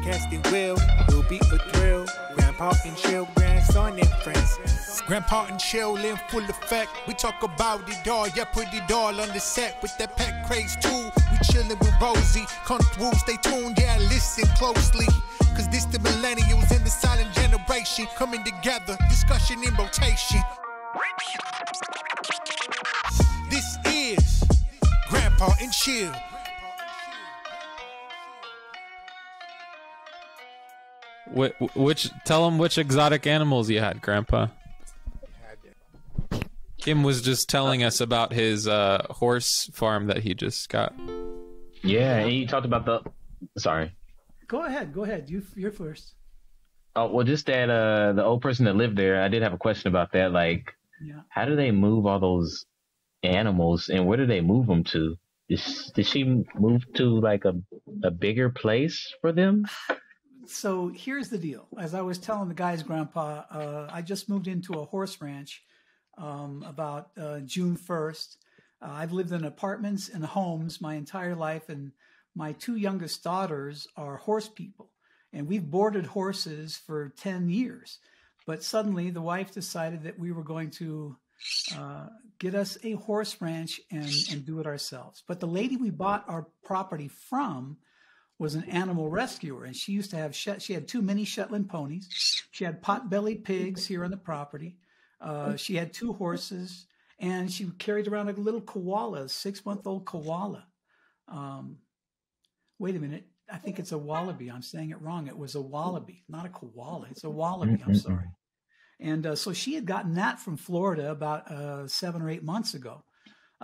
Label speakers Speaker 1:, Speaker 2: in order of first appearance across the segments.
Speaker 1: Broadcasting will be a thrill. Grandpa and chill, grandson and friends. Grandpa and chill in full effect. We talk about it all, yeah, put it all on the set with that pet craze too. We chillin' with Rosie, come through, stay tuned, yeah, listen closely. Cause this the millennials and the silent generation coming together, discussion in rotation. This is Grandpa and Chill.
Speaker 2: Tell them which exotic animals you had, Grandpa. Kim was just telling us about his horse farm that he just got.
Speaker 3: Yeah, and you talked about the... Sorry.
Speaker 4: Go ahead. You're first.
Speaker 3: Oh, well, just that the old person that lived there, I did have a question about that. Like, how do they move all those animals, and where do they move them to? Did she move to, like, a bigger place for them?
Speaker 4: So here's the deal. As I was telling the guy's grandpa, I just moved into a horse ranch about June 1st. I've lived in apartments and homes my entire life, and my two youngest daughters are horse people, and we've boarded horses for 10 years. But suddenly the wife decided that we were going to get us a horse ranch and do it ourselves. But the lady we bought our property from was an animal rescuer, and she used to have she had 2 mini Shetland ponies. She had pot-bellied pigs here on the property. She had 2 horses, and she carried around a little koala, a 6-month-old koala. Wait a minute. I think it's a wallaby. I'm saying it wrong. It was a wallaby, not a koala. It's a wallaby. I'm sorry. And so she had gotten that from Florida about 7 or 8 months ago.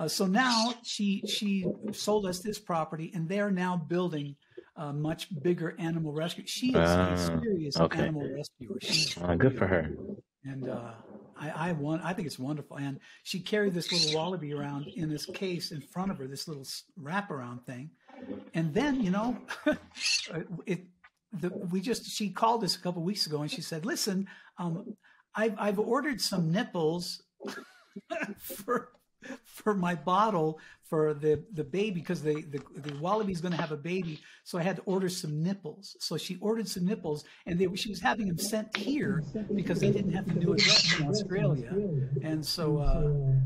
Speaker 4: So now she sold us this property, and they're now building a much bigger animal rescue. She is a serious animal rescuer.
Speaker 3: Good for her.
Speaker 4: And I think it's wonderful. And she carried this little wallaby around in this case in front of her, this little wraparound thing. And then, she called us a couple of weeks ago, and she said, "Listen, I've ordered some nipples for my bottle for the baby, because the wallaby's going to have a baby. So I had to order some nipples." So she ordered some nipples, and she was having them sent here because they didn't have the new address in Australia. And so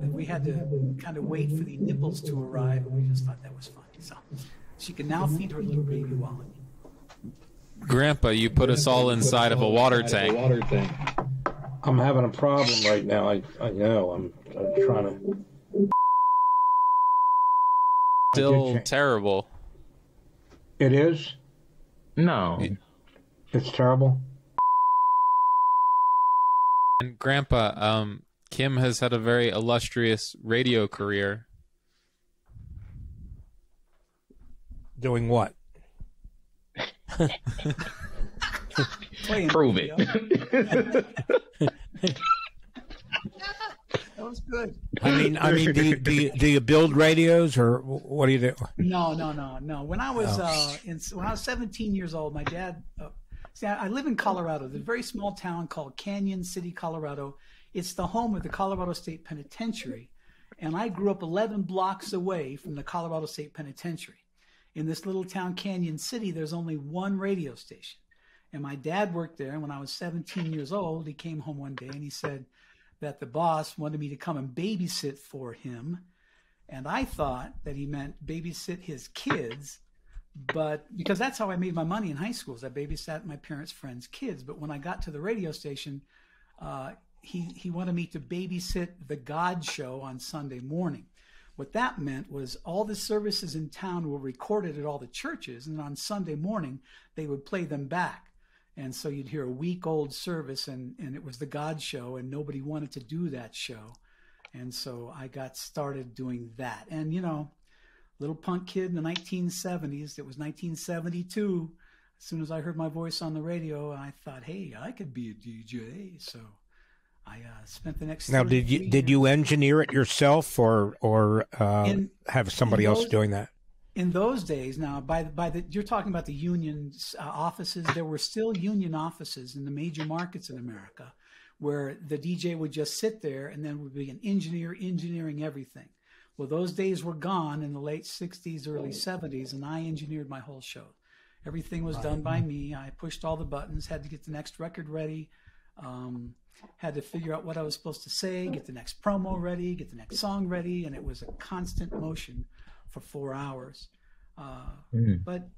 Speaker 4: we had to kind of wait for the nipples to arrive, and we just thought that was fun. So she can now feed her little baby wallaby.
Speaker 2: Grandpa, you put us all inside of a water tank.
Speaker 5: I'm having a problem right now. I know. I'm trying to.
Speaker 2: Still terrible.
Speaker 5: It is?
Speaker 3: No.
Speaker 5: It's terrible?
Speaker 2: And Grandpa, Kim has had a very illustrious radio career.
Speaker 6: Doing what?
Speaker 3: Prove it.
Speaker 4: That was good.
Speaker 6: I mean, do you build radios, or what do you do?
Speaker 4: No. When I was when I was 17 years old, my dad. I live in Colorado. There's a very small town called Canyon City, Colorado. It's the home of the Colorado State Penitentiary, and I grew up 11 blocks away from the Colorado State Penitentiary. In this little town, Canyon City, there's only one radio station. And my dad worked there. And when I was 17 years old, he came home one day and he said that the boss wanted me to come and babysit for him. And I thought that he meant babysit his kids, but because that's how I made my money in high school, is I babysat my parents' friends' kids. But when I got to the radio station, he wanted me to babysit the God Show on Sunday morning. What that meant was all the services in town were recorded at all the churches, and on Sunday morning, they would play them back. And so you'd hear a week-old service, and it was the God Show, and nobody wanted to do that show. And so I got started doing that. And, little punk kid in the 1970s, it was 1972. As soon as I heard my voice on the radio, I thought, hey, I could be a DJ. So I spent the next.
Speaker 6: Now, did you engineer it yourself, or have somebody else doing that?
Speaker 4: In those days, now you're talking about the union offices. There were still union offices in the major markets in America, where the DJ would just sit there and then would be an engineer engineering everything. Well, those days were gone in the late 60s, early 70s, and I engineered my whole show. Everything was done by me. I pushed all the buttons, had to get the next record ready, had to figure out what I was supposed to say, get the next promo ready, get the next song ready, and it was a constant motion for 4 hours. But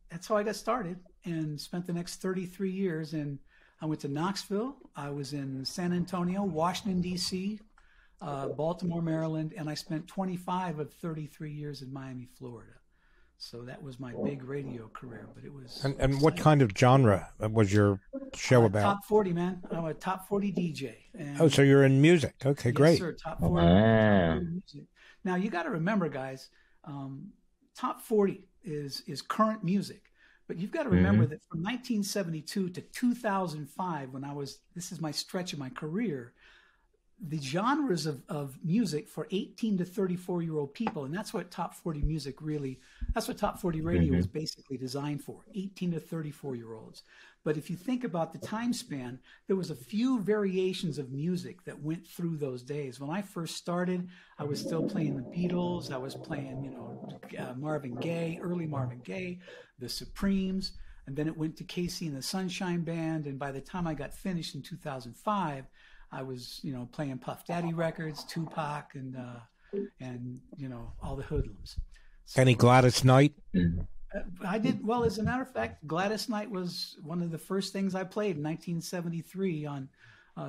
Speaker 4: that's how I got started and spent the next 33 years. And I went to Knoxville. I was in San Antonio, Washington, D.C., Baltimore, Maryland, and I spent 25 of 33 years in Miami, Florida. So that was my big radio career, but it was.
Speaker 6: And what kind of genre was your show about?
Speaker 4: Top 40, man. I'm a top 40 DJ. And
Speaker 6: oh, so you're in music. Okay, great.
Speaker 4: Yes, sir. Top 40. Top 40 music. Now, you got to remember, guys, top 40 is current music. But you've got to remember that from 1972 to 2005, this is my stretch of my career, the genres of music for 18 to 34-year-old people, and that's what top 40 music really, that's what top 40 radio is basically designed for, 18 to 34-year-olds. But if you think about the time span, there was a few variations of music that went through those days. When I first started, I was still playing the Beatles. I was playing, Marvin Gaye, early Marvin Gaye, the Supremes, and then it went to Casey and the Sunshine Band. And by the time I got finished in 2005, I was, playing Puff Daddy records, Tupac, and all the hoodlums. So,
Speaker 6: any Gladys Knight?
Speaker 4: I did. Well, as a matter of fact, Gladys Knight was one of the first things I played in 1973 on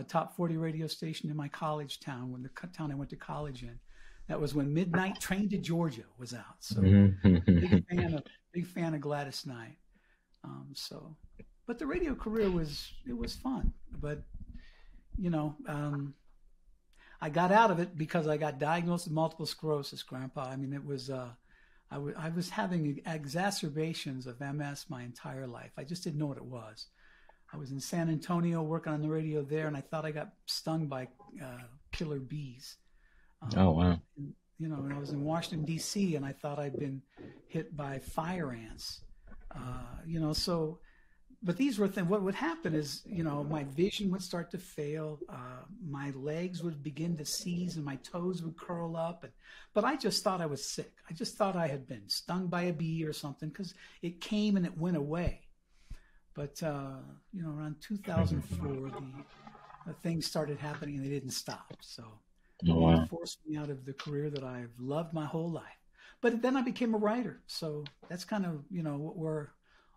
Speaker 4: top 40 radio station in my college town, when the town I went to college in. That was when Midnight Train to Georgia was out. So big fan of Gladys Knight. But the radio career was fun. But I got out of it because I got diagnosed with multiple sclerosis, Grandpa. I mean, it was, I was having exacerbations of MS my entire life. I just didn't know what it was. I was in San Antonio working on the radio there, and I thought I got stung by killer bees.
Speaker 3: Oh, wow.
Speaker 4: And I was in Washington, D.C., and I thought I'd been hit by fire ants. But these were things. What would happen is, my vision would start to fail. My legs would begin to seize, and my toes would curl up. But I just thought I was sick. I just thought I had been stung by a bee or something, because it came and it went away. But around 2004, the things started happening, and they didn't stop. So it forced me out of the career that I've loved my whole life. But then I became a writer. So that's kind of what we're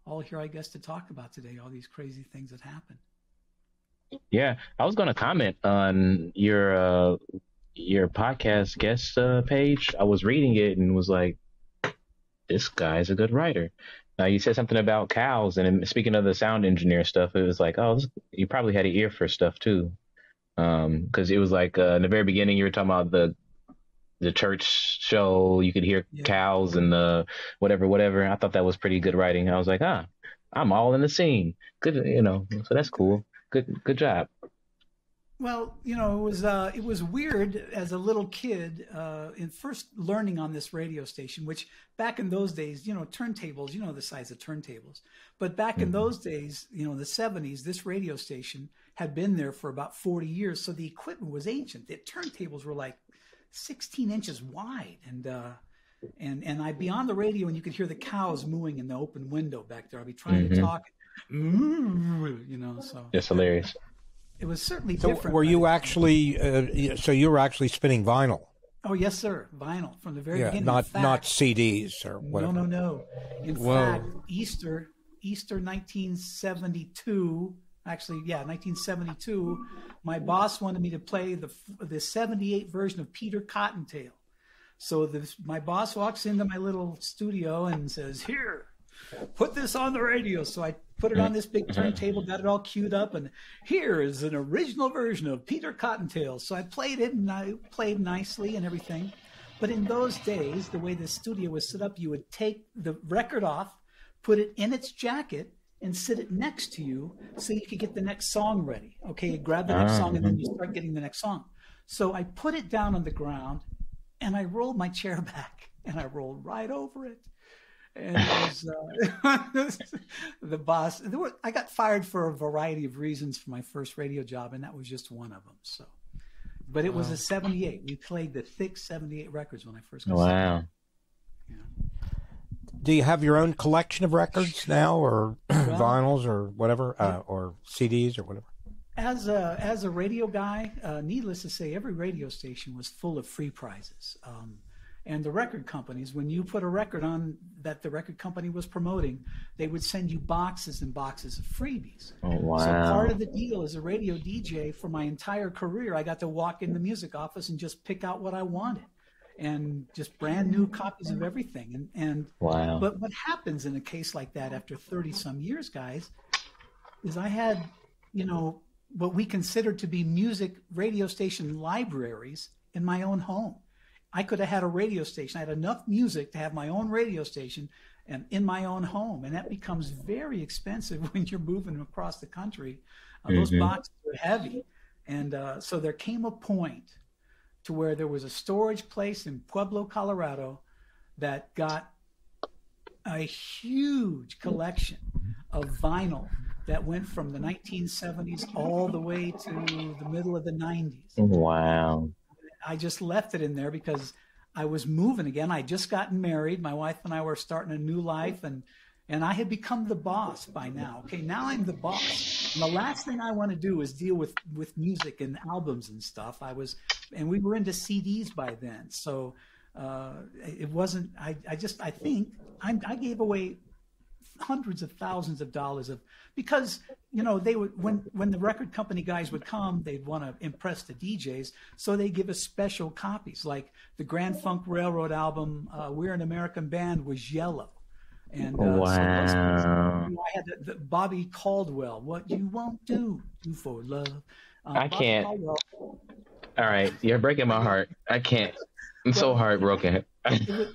Speaker 4: all here, I guess, to talk about today, all these crazy things that happen.
Speaker 3: Yeah, I was going to comment on your podcast guest page. I was reading it and was like, this guy's a good writer. You said something about cows, and speaking of the sound engineer stuff, it was like, you probably had an ear for stuff too. Because it was like in the very beginning, you were talking about the church show, you could hear cows and whatever. I thought that was pretty good writing. I was like, I'm all in the scene. Good, so that's cool. Good job.
Speaker 4: Well, it was weird as a little kid in first learning on this radio station, which back in those days, turntables, the size of turntables. But back in those days, the 70s, this radio station had been there for about 40 years. So the equipment was ancient. The turntables were like 16 inches wide, and I'd be on the radio and you could hear the cows mooing in the open window back there. I'd be trying to talk, so
Speaker 3: it's hilarious.
Speaker 4: It was certainly different.
Speaker 6: Were you actually? So you were actually spinning vinyl?
Speaker 4: Oh yes, sir, vinyl from the very beginning.
Speaker 6: Not CDs or whatever.
Speaker 4: No. In fact, Easter 1972. Actually, 1972, my boss wanted me to play the 78 version of Peter Cottontail. So my boss walks into my little studio and says, "Here, put this on the radio." So I put it on this big turntable, got it all queued up, and here is an original version of Peter Cottontail. So I played it, and I played nicely and everything. But in those days, the way the studio was set up, you would take the record off, put it in its jacket, and sit it next to you so you could get the next song ready. Okay, you grab the next song and then you start getting the next song. So I put it down on the ground and I rolled my chair back and I rolled right over it. And it was, the boss, I got fired for a variety of reasons for my first radio job, and that was just one of them. So, but it was a 78. We played the thick 78 records when I first got started.
Speaker 3: Wow.
Speaker 6: Do you have your own collection of records now, or vinyls, or whatever, or CDs, or whatever?
Speaker 4: As a radio guy, needless to say, every radio station was full of free prizes. And the record companies, when you put a record on that the record company was promoting, they would send you boxes and boxes of freebies.
Speaker 3: Oh, wow.
Speaker 4: So part of the deal as a radio DJ for my entire career, I got to walk in the music office and just pick out what I wanted, and just brand new copies of everything. And
Speaker 3: wow.
Speaker 4: But what happens in a case like that after 30 some years, guys, is I had, what we considered to be music radio station libraries in my own home. I could have had a radio station. I had enough music to have my own radio station and in my own home. And that becomes very expensive when you're moving across the country. Those boxes are heavy. And so there came a point to where there was a storage place in Pueblo, Colorado, that got a huge collection of vinyl that went from the 1970s all the way to the middle of the 90s.
Speaker 3: Wow.
Speaker 4: I just left it in there because I was moving again. I just gotten married. My wife and I were starting a new life, and I had become the boss by now. Okay, now I'm the boss. And the last thing I want to do is deal with music and albums and stuff. And we were into CDs by then. So it wasn't, I think I gave away hundreds of thousands of dollars because they would, when the record company guys would come, they'd want to impress the DJs, so they give us special copies. Like the Grand Funk Railroad album, We're an American Band, was yellow. And
Speaker 3: wow.
Speaker 4: I had the Bobby Caldwell, What You Won't Do for Love.
Speaker 3: I can't. All right, you're breaking my heart. I can't. I'm so heartbroken.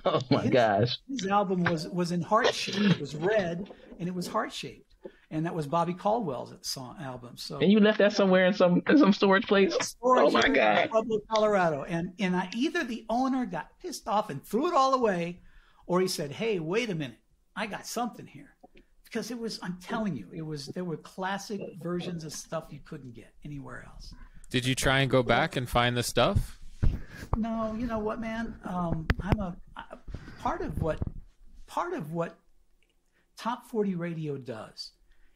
Speaker 3: Oh my gosh.
Speaker 4: His album was in heart shape. It was red and it was heart shaped. And that was Bobby Caldwell's album. So, and
Speaker 3: you left that somewhere in some storage place? Oh my God.
Speaker 4: Pueblo, Colorado. And either the owner got pissed off and threw it all away, or he said, "Hey, wait a minute, I got something here." Because I'm telling you, there were classic versions of stuff you couldn't get anywhere else.
Speaker 2: Did you try and go back and find the stuff?
Speaker 4: No, you know what, man? Part of what Top 40 radio does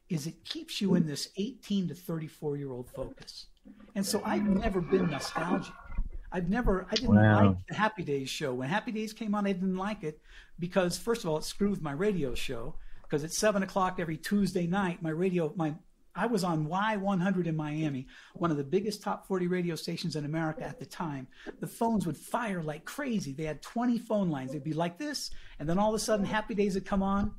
Speaker 4: is it keeps you in this 18 to 34-year-old focus. And so I've never been nostalgic. I didn't like the Happy Days show. When Happy Days came on, I didn't like it because, first of all, it screwed with my radio show, because at 7 o'clock every Tuesday night, I was on Y100 in Miami, one of the biggest top 40 radio stations in America at the time. The phones would fire like crazy. They had 20 phone lines. They'd be like this, and then all of a sudden Happy Days would come on,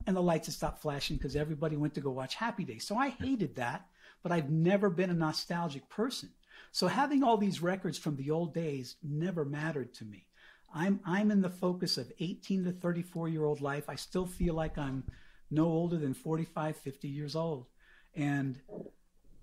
Speaker 4: and the lights would stop flashing because everybody went to go watch Happy Days. So I hated that, but I've never been a nostalgic person. So having all these records from the old days never mattered to me. I'm in the focus of 18 to 34-year-old life. I still feel like I'm no older than 45, 50 years old. And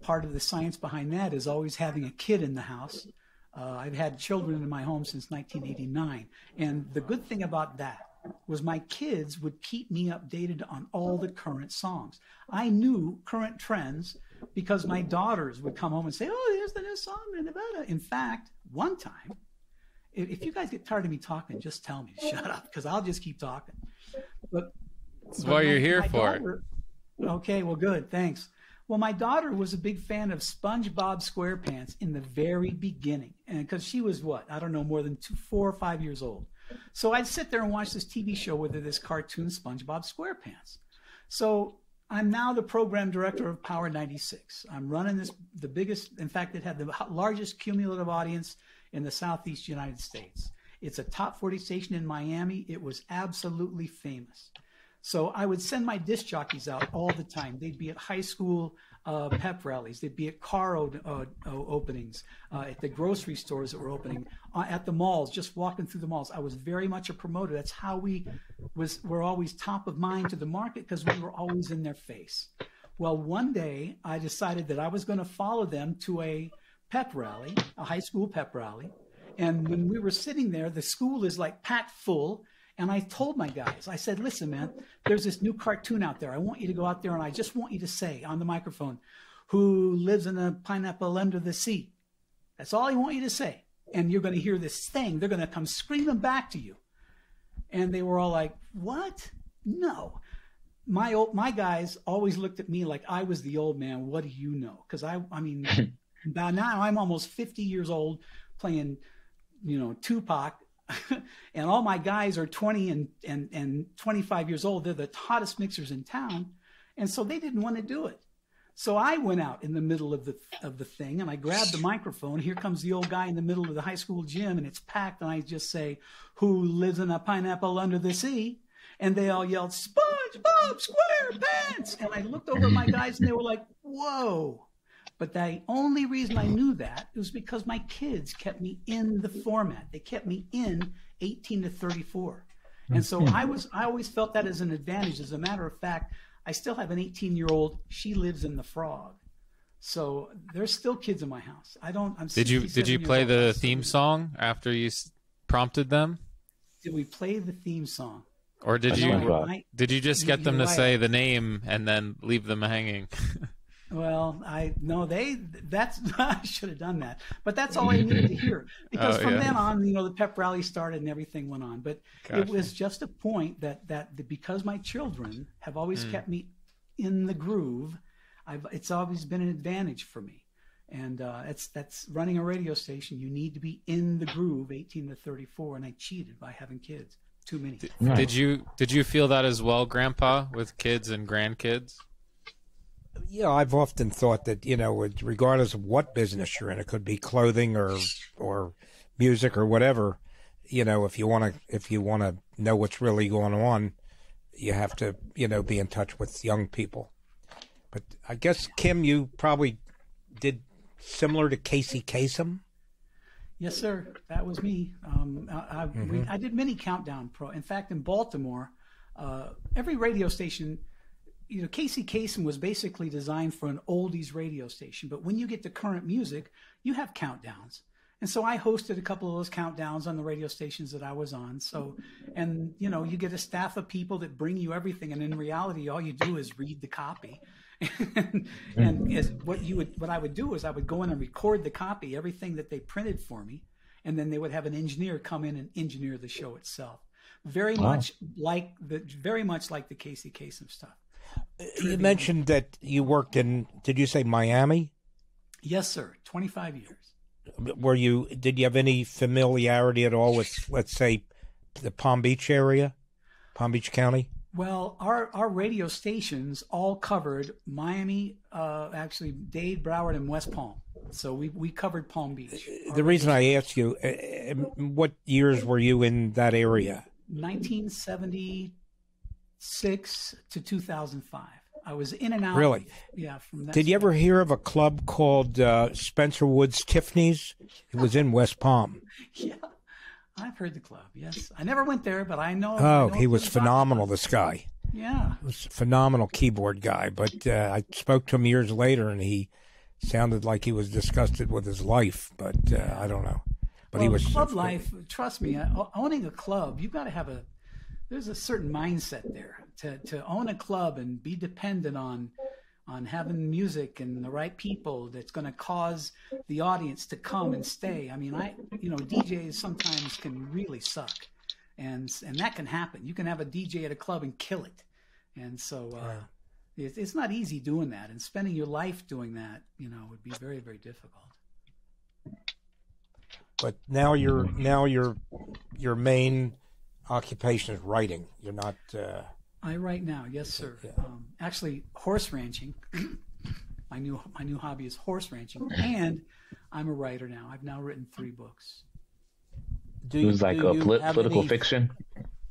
Speaker 4: part of the science behind that is always having a kid in the house. I've had children in my home since 1989. And the good thing about that was my kids would keep me updated on all the current songs. I knew current trends because my daughters would come home and say, "Oh, here's the new song in Nevada." In fact, one time, if you guys get tired of me talking, just tell me to shut up, because I'll just keep talking.
Speaker 2: That's what you're here for.
Speaker 4: Okay, well, good, thanks. Well, my daughter was a big fan of SpongeBob SquarePants in the very beginning, and because she was more than 4 or 5 years old. So I'd sit there and watch this TV show with her, this cartoon SpongeBob SquarePants. So I'm now the program director of Power 96. I'm running the biggest, in fact, it had the largest cumulative audience in the Southeast United States. It's a top 40 station in Miami. It was absolutely famous. So I would send my disc jockeys out all the time. They'd be at high school pep rallies. They'd be at car openings, at the grocery stores that were opening, at the malls, just walking through the malls. I was very much a promoter. That's how we're always top of mind to the market, because we were always in their face. Well, one day I decided that I was going to follow them to a pep rally, a high school pep rally. And when we were sitting there, the school is like packed full. And I told my guys, I said, "Listen, man, there's this new cartoon out there. I want you to go out there, and I just want you to say on the microphone, 'Who lives in a pineapple under the sea?' That's all I want you to say. And you're going to hear this thing. They're going to come screaming back to you." And they were all like, what? No. My guys always looked at me like I was the old man. What do you know? Because I mean, by now I'm almost 50 years old playing, Tupac, and all my guys are 20 and 25 years old. They're the hottest mixers in town, and so they didn't want to do it. So I went out in the middle of the thing, and I grabbed the microphone. Here comes the old guy in the middle of the high school gym, and it's packed. And I just say, "Who lives in a pineapple under the sea?" And they all yelled, "SpongeBob SquarePants!" And I looked over at my guys, and they were like, "Whoa!" But the only reason I knew that was because my kids kept me in the format. They kept me in 18 to 34, and so I always felt that as an advantage. As a matter of fact, I still have an 18-year-old. She lives in the Frog. So there's still kids in my house.
Speaker 2: Did you play the theme song after you prompted them?
Speaker 4: Did we play the theme song?
Speaker 2: Or did you just get them to say the name and then leave them hanging?
Speaker 4: Well, I should have done that, but that's all I needed to hear, because from then on, the pep rally started and everything went on. But It was just a point that because my children have always kept me in the groove, it's always been an advantage for me. And that's running a radio station. You need to be in the groove, 18 to 34, and I cheated by having kids. Too many.
Speaker 2: Did you feel that as well, Grandpa, with kids and grandkids?
Speaker 6: Yeah, I've often thought that, regardless of what business you're in, it could be clothing or music or whatever, if you want to know what's really going on, you have to, be in touch with young people. But I guess, Kim, you probably did similar to Casey Kasem.
Speaker 4: Yes, sir. That was me. I did many countdown pro. In fact, in Baltimore, every radio station, Casey Kasem was basically designed for an oldies radio station. But when you get to current music, you have countdowns. And so I hosted a couple of those countdowns on the radio stations that I was on. So, and you get a staff of people that bring you everything. And in reality, all you do is read the copy. and what I would do is I would go in and record the copy, everything that they printed for me, and then they would have an engineer come in and engineer the show itself. Very much like the Casey Kasem stuff.
Speaker 6: You mentioned that you worked in, did you say Miami?
Speaker 4: Yes, sir. 25 years.
Speaker 6: Did you have any familiarity at all with, let's say, the Palm Beach area, Palm Beach County?
Speaker 4: Well, our radio stations all covered Miami, actually Dade, Broward, and West Palm. So we covered Palm Beach.
Speaker 6: The reason I ask you, what years were you in that area?
Speaker 4: 1976 to 2005. I was in and out.
Speaker 6: Really?
Speaker 4: Yeah. From that.
Speaker 6: Did you ever hear of a club called Spencer Woods Tiffany's? It was in West Palm.
Speaker 4: Yeah. I've heard the club, yes. I never went there, but I know.
Speaker 6: Oh, he was phenomenal, this guy.
Speaker 4: Yeah.
Speaker 6: He was a phenomenal keyboard guy. But I spoke to him years later, and he sounded like he was disgusted with his life. But I don't know. But he was
Speaker 4: club life. Trust me, owning a club, you've got to have there's a certain mindset there to own a club and be dependent on having music and the right people that's going to cause the audience to come and stay. I mean, DJs sometimes can really suck, and that can happen. You can have a DJ at a club and kill it, and so it's not easy doing that. And spending your life doing that, would be very, very difficult.
Speaker 6: But now your main occupation is writing. You're not.
Speaker 4: I write now, yes, sir.
Speaker 6: Yeah.
Speaker 4: Actually, horse ranching. My new hobby is horse ranching, and I'm a writer now. I've now written 3 books.
Speaker 3: It was like a political fiction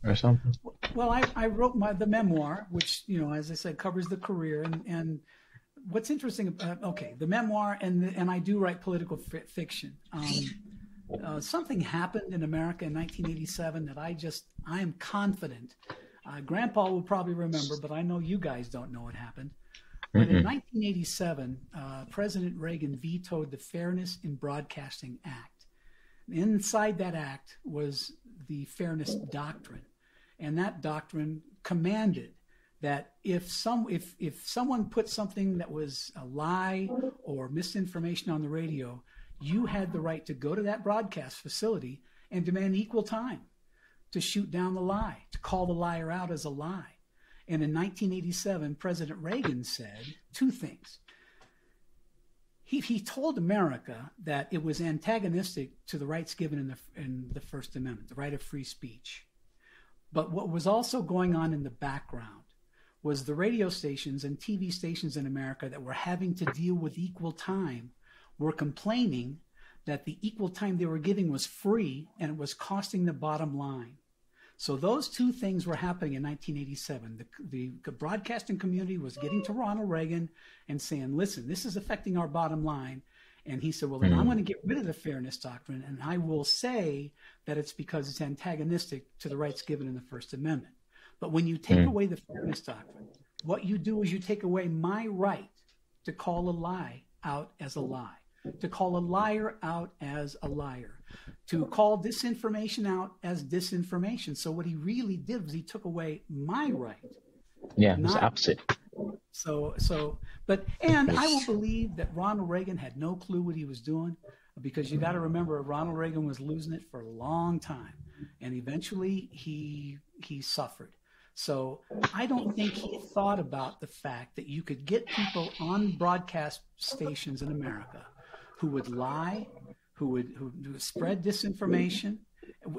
Speaker 3: or something.
Speaker 4: Well, I wrote the memoir, which as I said, covers the career. And what's interesting, the memoir, and I do write political fiction. Something happened in America in 1987 that I am confident. Grandpa will probably remember, but I know you guys don't know what happened. But in 1987, President Reagan vetoed the Fairness in Broadcasting Act. Inside that act was the Fairness Doctrine, and that doctrine commanded that if someone put something that was a lie or misinformation on the radio, you had the right to go to that broadcast facility and demand equal time to shoot down the lie, to call the liar out as a lie. And in 1987, President Reagan said two things. He told America that it was antagonistic to the rights given in the First Amendment, the right of free speech. But what was also going on in the background was the radio stations and TV stations in America that were having to deal with equal time were complaining that the equal time they were giving was free and it was costing the bottom line. So those two things were happening in 1987. The broadcasting community was getting to Ronald Reagan and saying, listen, this is affecting our bottom line. And he said, well, then I'm going to get rid of the fairness doctrine, and I will say that it's because it's antagonistic to the rights given in the First Amendment. But when you take away the fairness doctrine, what you do is you take away my right to call a lie out as a lie, to call a liar out as a liar, to call disinformation out as disinformation. So what he really did was he took away my right.
Speaker 3: Yeah, it's opposite.
Speaker 4: And I will believe that Ronald Reagan had no clue what he was doing, because you got to remember Ronald Reagan was losing it for a long time, and eventually he suffered. So I don't think he thought about the fact that you could get people on broadcast stations in America who would lie, who would spread disinformation,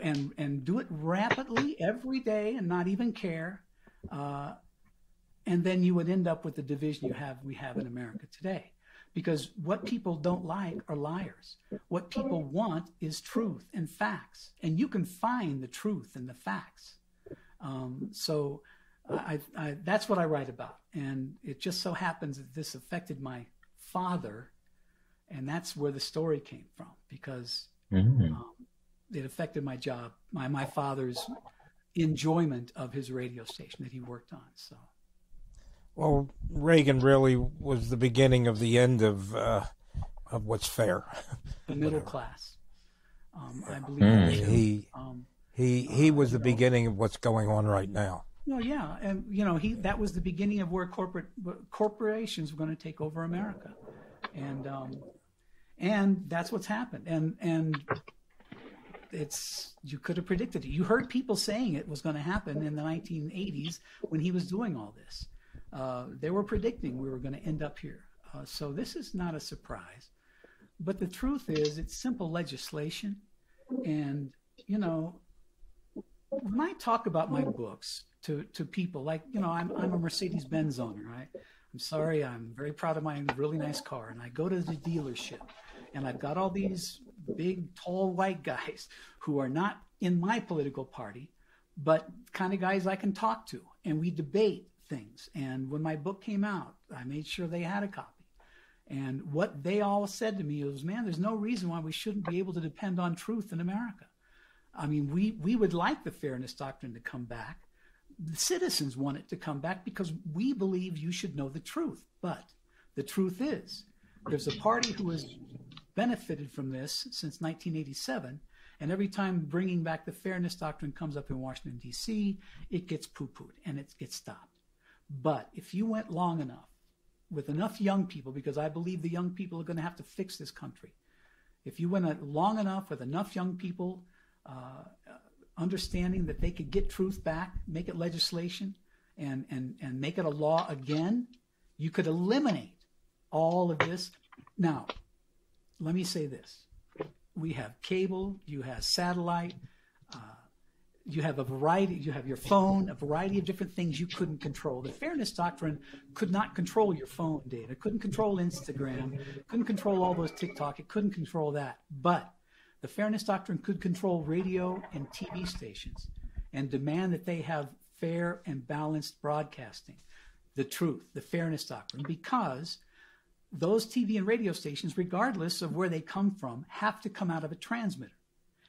Speaker 4: and do it rapidly every day and not even care. And then you would end up with the division we have in America today. Because what people don't like are liars. What people want is truth and facts. And you can find the truth in the facts. So that's what I write about. And it just so happens that this affected my father. And that's where the story came from, because it affected my job, my father's enjoyment of his radio station that he worked on. So.
Speaker 6: Well, Reagan really was the beginning of the end of what's fair. The
Speaker 4: middle class. I believe
Speaker 6: he was the beginning of what's going on right now.
Speaker 4: Well, yeah, and that was the beginning of where corporations were going to take over America, and that's what's happened. And you could have predicted it. You heard people saying it was going to happen in the 1980s when he was doing all this. They were predicting we were going to end up here. So this is not a surprise. But the truth is, it's simple legislation. And, when I talk about my books to people, like, I'm a Mercedes-Benz owner, right? I'm sorry, I'm very proud of my really nice car. And I go to the dealership, and I've got all these big, tall, white guys who are not in my political party, but kind of guys I can talk to. And we debate things. And when my book came out, I made sure they had a copy. And what they all said to me was, man, there's no reason why we shouldn't be able to depend on truth in America. I mean, we would like the fairness doctrine to come back. The citizens want it to come back because we believe you should know the truth. But the truth is, there's a party who has benefited from this since 1987. And every time bringing back the fairness doctrine comes up in Washington, D.C., it gets poo-pooed and it gets stopped. But if you went long enough with enough young people, because I believe the young people are going to have to fix this country. If you went long enough with enough young people understanding that they could get truth back, make it legislation, and make it a law again, you could eliminate all of this. Now, let me say this. We have cable, you have satellite, you have a variety, you have your phone, a variety of different things you couldn't control. The fairness doctrine could not control your phone data, couldn't control Instagram, couldn't control all those TikTok, it couldn't control that. But the fairness doctrine could control radio and TV stations and demand that they have fair and balanced broadcasting, the truth, the fairness doctrine, because those TV and radio stations, regardless of where they come from, have to come out of a transmitter.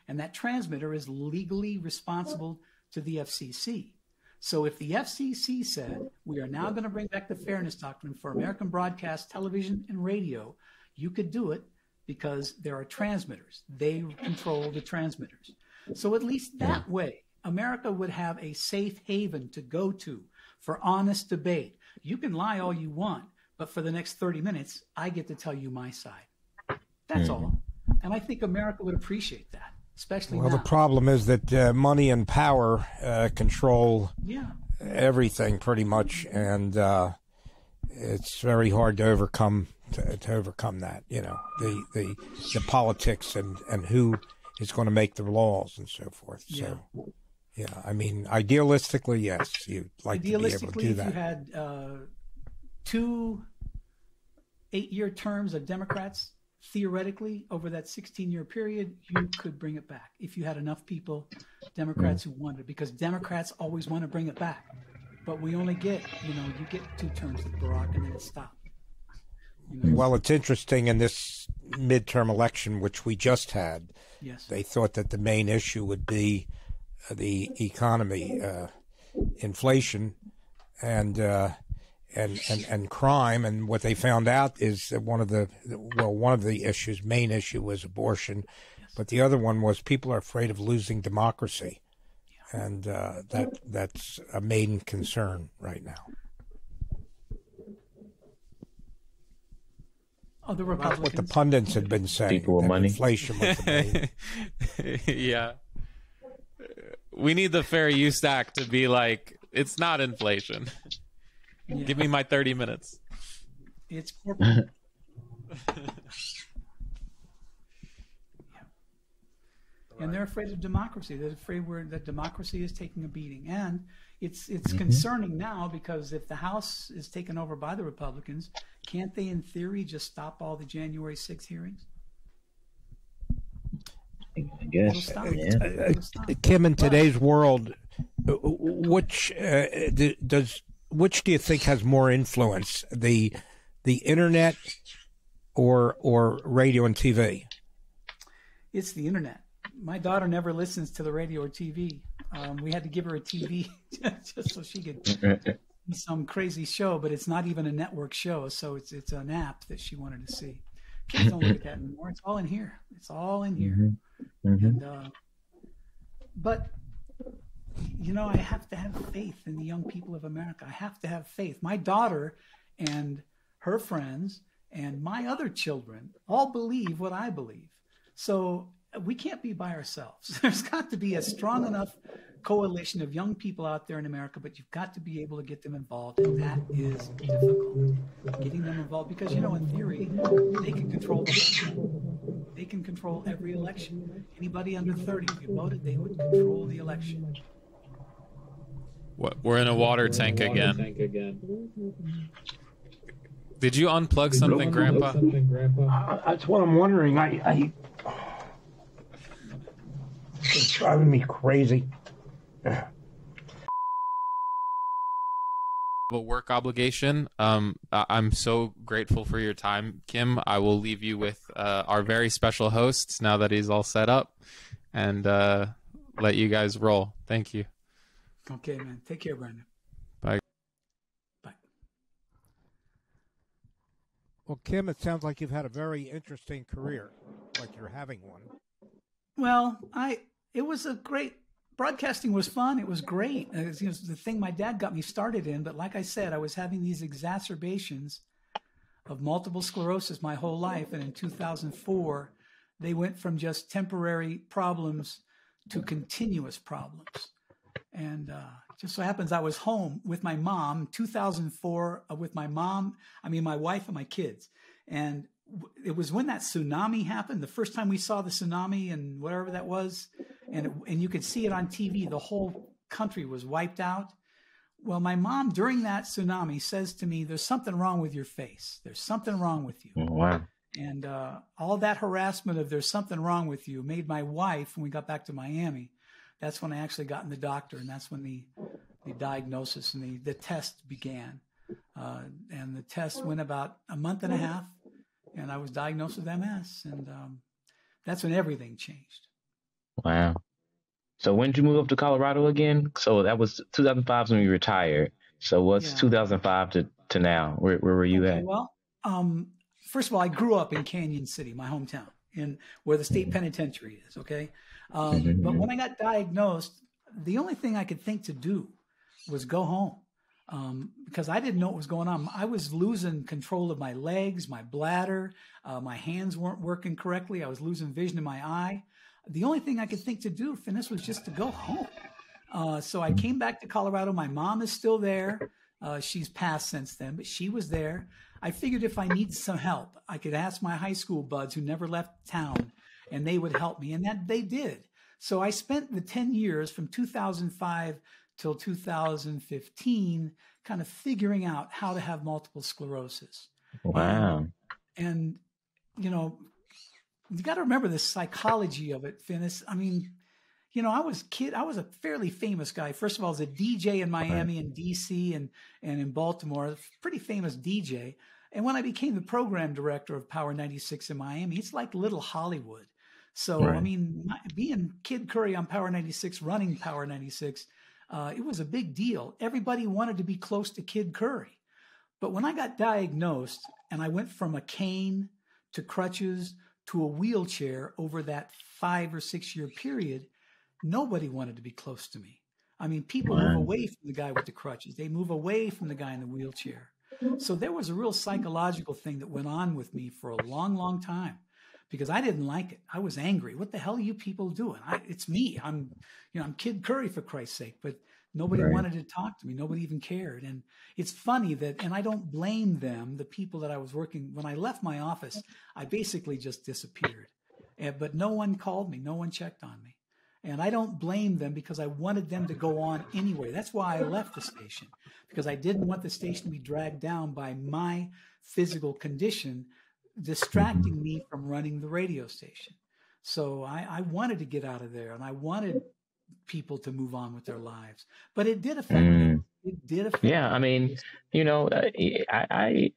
Speaker 4: And that transmitter is legally responsible to the FCC. So if the FCC said, we are now going to bring back the fairness doctrine for American broadcast television and radio, you could do it because there are transmitters. They control the transmitters. So at least that way, America would have a safe haven to go to for honest debate. You can lie all you want, but for the next 30 minutes, I get to tell you my side. That's all. And I think America would appreciate that. especially
Speaker 6: Well,
Speaker 4: now.
Speaker 6: the problem is that money and power control everything pretty much, and it's very hard to overcome that. You know, the politics and who is going to make the laws and so forth.
Speaker 4: Yeah.
Speaker 6: So, yeah, I mean, idealistically, yes, you'd like to be able to do
Speaker 4: if
Speaker 6: that.
Speaker 4: you had 2 8-year terms of Democrats, theoretically, over that 16-year period, you could bring it back if you had enough people, Democrats who wanted it, because Democrats always want to bring it back. But we only get, you get 2 terms with Barack and then it stopped.
Speaker 6: Well, it's interesting in this midterm election, which we just had, they thought that the main issue would be the economy, inflation, and crime. And what they found out is that one of the issues, main issue, was abortion, but the other one was people are afraid of losing democracy, and that's a main concern right now.
Speaker 4: Oh, the Republicans.
Speaker 6: That's what the pundits had been saying.
Speaker 3: People with money.
Speaker 6: Inflation was the main.
Speaker 2: Yeah. We need the Fair Use Act to be like, it's not inflation.
Speaker 4: Yeah.
Speaker 2: Give me my 30 minutes.
Speaker 4: It's corporate. And they're afraid of democracy. They're afraid that democracy is taking a beating. And it's concerning now, because if the House is taken over by the Republicans, can't they, in theory, just stop all the January 6th hearings?
Speaker 3: I guess.
Speaker 6: Kim, in today's world, which do you think has more influence, the internet or radio and TV?
Speaker 4: It's the internet. My daughter never listens to the radio or TV. We had to give her a TV just so she could see some crazy show, but it's not even a network show, so it's an app that she wanted to see. Kids don't look at that anymore. It's all in here. It's all in here. And but I have to have faith in the young people of America. I have to have faith. My daughter and her friends and my other children all believe what I believe. So we can't be by ourselves. There's got to be a strong enough coalition of young people out there in America, but you've got to be able to get them involved, and that is difficult. Getting them involved, because in theory, they can control the election. They can control every election. Anybody under 30, if you voted, they would control the election.
Speaker 2: What? We're in a water tank again. Did you unplug something, Grandpa?
Speaker 5: That's what I'm wondering. It's driving me crazy.
Speaker 2: A work obligation. I'm so grateful for your time, Kim. I will leave you with our very special hosts now that he's all set up, and let you guys roll. Thank you.
Speaker 4: Okay, man. Take care, Brandon.
Speaker 2: Bye.
Speaker 4: Bye.
Speaker 6: Well, Kim, it sounds like you've had a very interesting career, like you're having one.
Speaker 4: Well, it was a great, broadcasting was fun. It was great. It was the thing my dad got me started in. But like I said, I was having these exacerbations of multiple sclerosis my whole life. And in 2004, they went from just temporary problems to continuous problems. And just so happens I was home with my mom, 2004, with my wife and my kids. And it was when that tsunami happened, the first time we saw the tsunami and whatever that was, and you could see it on TV. The whole country was wiped out. Well, my mom, during that tsunami, says to me, "There's something wrong with your face. There's something wrong with you."
Speaker 3: Oh, wow.
Speaker 4: And all that harassment of "there's something wrong with you" made my wife, when we got back to Miami, that's when I actually got in the doctor, and that's when the diagnosis and the test began. And the test went about a month and a half, and I was diagnosed with MS, and that's when everything changed.
Speaker 3: Wow. So when did you move up to Colorado again? So that was 2005 when you retired. So what's 2005 to now? Where were you at?
Speaker 4: Well, first of all, I grew up in Canyon City, my hometown, where the state penitentiary is, okay? But when I got diagnosed, the only thing I could think to do was go home, because I didn't know what was going on. I was losing control of my legs, my bladder, my hands weren't working correctly. I was losing vision in my eye. the only thing I could think to do, Phines, was just to go home. So I came back to Colorado. My mom is still there. She's passed since then, but she was there. I figured if I needed some help, I could ask my high school buds who never left town, and they would help me. And that they did. So I spent the 10 years from 2005 till 2015 kind of figuring out how to have multiple sclerosis.
Speaker 3: Wow.
Speaker 4: And you know, you got to remember the psychology of it, Phines. I mean, you know, I was a fairly famous guy. First of all, I was a DJ in Miami and DC and in Baltimore, a pretty famous DJ. And when I became the program director of Power 96 in Miami, it's like little Hollywood. So, I mean, being Kid Curry on Power 96, running Power 96, it was a big deal. Everybody wanted to be close to Kid Curry. But when I got diagnosed and I went from a cane to crutches to a wheelchair over that 5 or 6 year period, nobody wanted to be close to me. I mean, people move away from the guy with the crutches. They move away from the guy in the wheelchair. So there was a real psychological thing that went on with me for a long, long time because I didn't like it. I was angry. What the hell are you people doing? It's me. I'm Kid Curry, for Christ's sake. But nobody wanted to talk to me. Nobody even cared. And it's funny that, and I don't blame them, the people that I was working, when I left my office, I basically just disappeared. But no one called me. No one checked on me. And I don't blame them because I wanted them to go on anyway. That's why I left the station, because I didn't want the station to be dragged down by my physical condition, distracting me from running the radio station. So I wanted to get out of there, and I wanted people to move on with their lives. But it did affect me. It did affect me.
Speaker 3: I mean, you know, I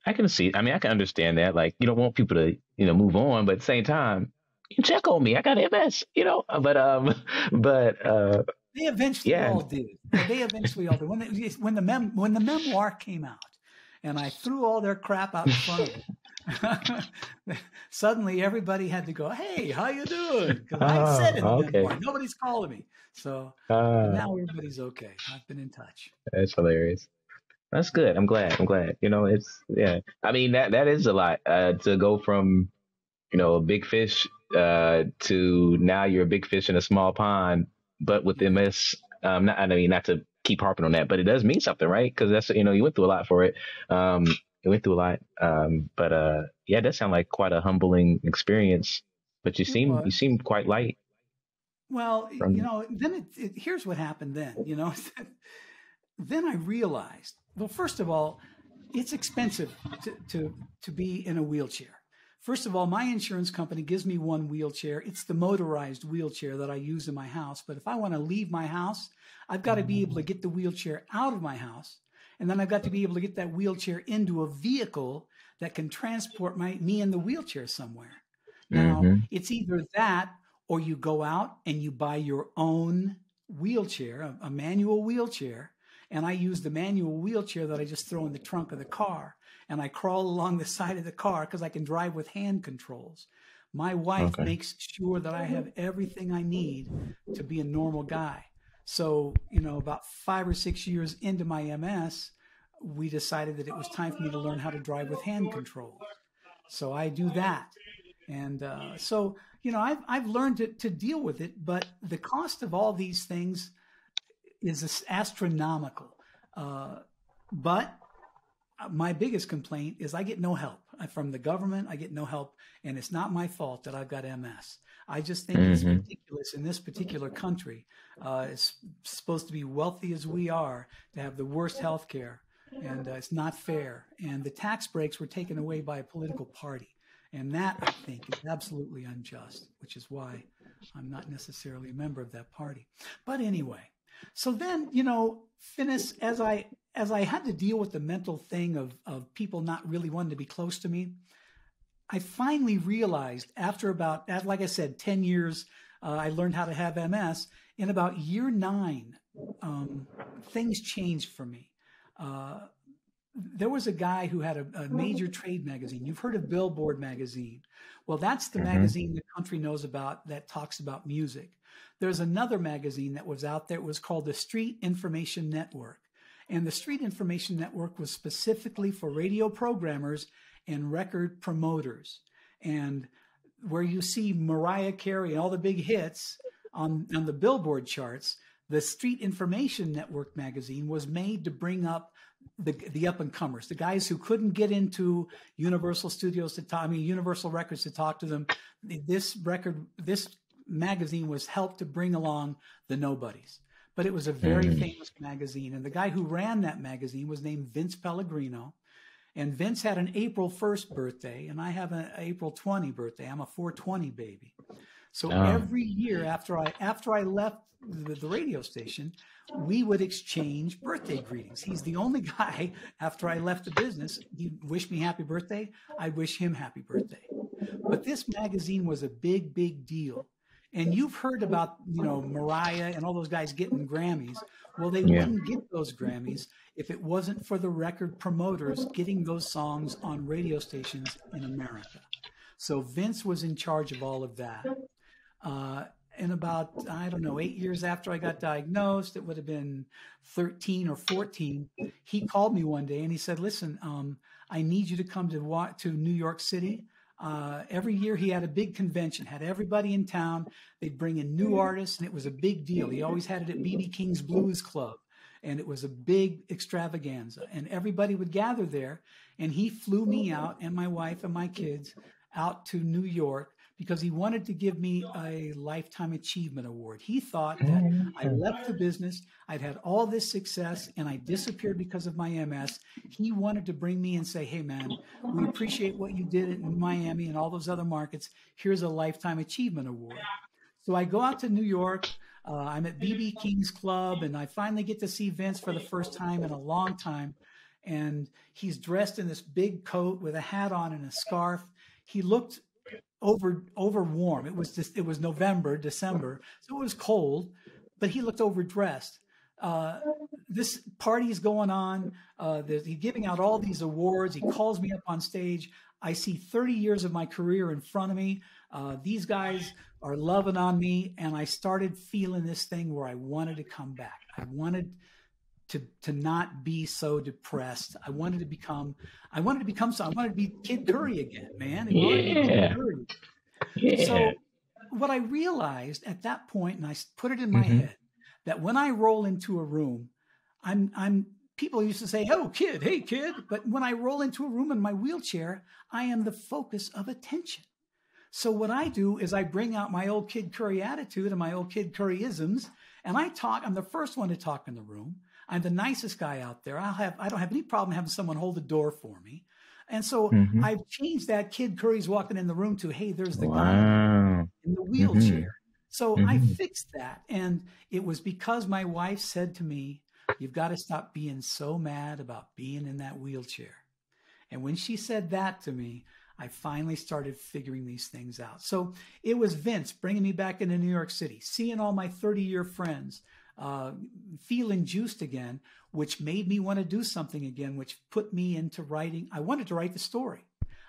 Speaker 3: can see, I mean, I can understand that. Like, you don't want people to, you know, move on, but at the same time, you check on me. I got MS, you know, but
Speaker 4: they eventually all did. They eventually all did. When the memoir came out, and I threw all their crap out in front of them, suddenly everybody had to go, "Hey, how you doing?" Because I said it in the memoir. Nobody's calling me, so now everybody's okay. I've been in touch.
Speaker 3: That's hilarious. That's good. I'm glad. You know, I mean, that is a lot to go from, you know, a big fish to now you're a big fish in a small pond, but with MS. Not to keep harping on that, but it does mean something, right? Because that's, you know, you went through a lot for it. You went through a lot, but it does sound like quite a humbling experience. But you seem quite light.
Speaker 4: Well, you know, then here's what happened. Then, you know, then I realized. Well, first of all, it's expensive to be in a wheelchair. First of all, my insurance company gives me one wheelchair. It's the motorized wheelchair that I use in my house. But if I want to leave my house, I've got to be able to get the wheelchair out of my house. And then I've got to be able to get that wheelchair into a vehicle that can transport me in the wheelchair somewhere. Now, it's either that or you go out and you buy your own wheelchair, a manual wheelchair. And I use the manual wheelchair that I just throw in the trunk of the car. And I crawl along the side of the car because I can drive with hand controls. My wife makes sure that I have everything I need to be a normal guy. So, you know, about 5 or 6 years into my MS, we decided that it was time for me to learn how to drive with hand controls. So I do that. And so, you know, I've learned to deal with it, but the cost of all these things is astronomical. But my biggest complaint is I get no help from the government. I get no help, and it's not my fault that I've got MS. I just think it's ridiculous in this particular country. It's supposed to be wealthy as we are to have the worst health care, and it's not fair. And the tax breaks were taken away by a political party, and that, I think, is absolutely unjust, which is why I'm not necessarily a member of that party. But anyway, so then, you know, Phines, as I had to deal with the mental thing of people not really wanting to be close to me, I finally realized after like I said, 10 years, I learned how to have MS. In about year 9, things changed for me. There was a guy who had a major trade magazine. You've heard of Billboard magazine. Well, that's the magazine the country knows about that talks about music. There's another magazine that was out there. It was called the Street Information Network. And the Street Information Network was specifically for radio programmers and record promoters. And where you see Mariah Carey and all the big hits on the Billboard charts, the Street Information Network magazine was made to bring up the up and comers, the guys who couldn't get into Universal Studios Universal Records to talk to them. This magazine was helped to bring along the nobodies. But it was a very famous magazine. And the guy who ran that magazine was named Vince Pellegrino. And Vince had an April 1st birthday, and I have an April 20 birthday. I'm a 420 baby. So every year after I left the radio station, we would exchange birthday greetings. He's the only guy, after I left the business, he'd wish me happy birthday. I'd wish him happy birthday. But this magazine was a big, big deal. And you've heard about, Mariah and all those guys getting Grammys. Well, they wouldn't get those Grammys if it wasn't for the record promoters getting those songs on radio stations in America. So Vince was in charge of all of that. And about, 8 years after I got diagnosed, it would have been 13 or 14, he called me one day and he said, listen, I need you to come to New York City. Every year he had a big convention, had everybody in town. They'd bring in new artists, and it was a big deal. He always had it at B.B. King's Blues Club, and it was a big extravaganza. And everybody would gather there, and he flew me out and my wife and my kids out to New York because he wanted to give me a Lifetime Achievement Award. He thought that I left the business, I'd had all this success, and I disappeared because of my MS. He wanted to bring me and say, hey, man, we appreciate what you did in Miami and all those other markets. Here's a Lifetime Achievement Award. So I go out to New York. I'm at B.B. King's Club, and I finally get to see Vince for the first time in a long time. And he's dressed in this big coat with a hat on and a scarf. He looked over warm. It was November, December, so it was cold, but he looked overdressed. This party is going on. He's giving out all these awards. He calls me up on stage. I see 30 years of my career in front of me. These guys are loving on me, and I started feeling this thing where I wanted to come back. I wanted to not be so depressed. I wanted to be Kid Curry again, man. So what I realized at that point, and I put it in my head, that when I roll into a room, people used to say, oh, kid, hey, kid. But when I roll into a room in my wheelchair, I am the focus of attention. So what I do is I bring out my old Kid Curry attitude and my old Kid Curry isms, and I talk. I'm the first one to talk in the room. I'm the nicest guy out there. I don't have any problem having someone hold the door for me. And so I've changed that. Kid Curry's walking in the room to, hey, there's the guy in the wheelchair. So I fixed that. And it was because my wife said to me, you've got to stop being so mad about being in that wheelchair. And when she said that to me, I finally started figuring these things out. So it was Vince bringing me back into New York City, seeing all my 30-year friends, feeling juiced again, which made me want to do something again, which put me into writing. I wanted to write the story.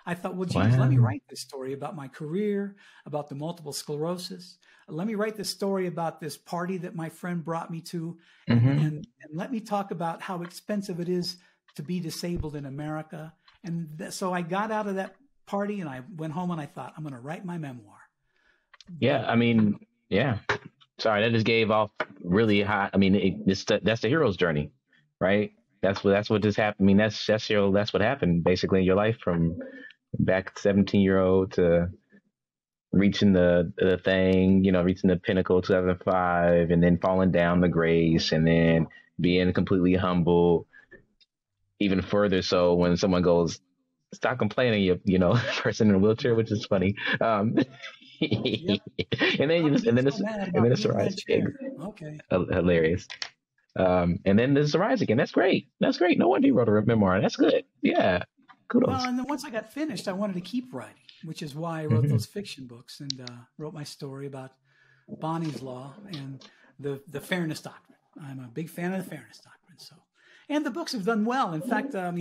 Speaker 4: I thought, well, geez, let me write this story about my career, about the multiple sclerosis. Let me write this story about this party that my friend brought me to. And let me talk about how expensive it is to be disabled in America. And so I got out of that party and I went home and I thought, I'm going to write my memoir.
Speaker 3: Sorry, that just gave off really high. I mean, that's the hero's journey, right? That's what just happened. I mean, that's what happened basically in your life, from back 17-year-old to reaching the thing, reaching the pinnacle 2005, and then falling down the grace, and then being completely humble, even further so when someone goes, stop complaining, person in a wheelchair, which is funny.
Speaker 4: Yep.
Speaker 3: and then it's Rise.
Speaker 4: Okay.
Speaker 3: Hilarious. And then there's Rise again. That's great. No wonder you wrote a memoir. That's good. Yeah. Kudos.
Speaker 4: Well, and then once I got finished, I wanted to keep writing, which is why I wrote those fiction books and wrote my story about Bonnie's Law and the Fairness Doctrine. I'm a big fan of the Fairness Doctrine. So, and the books have done well. In fact, what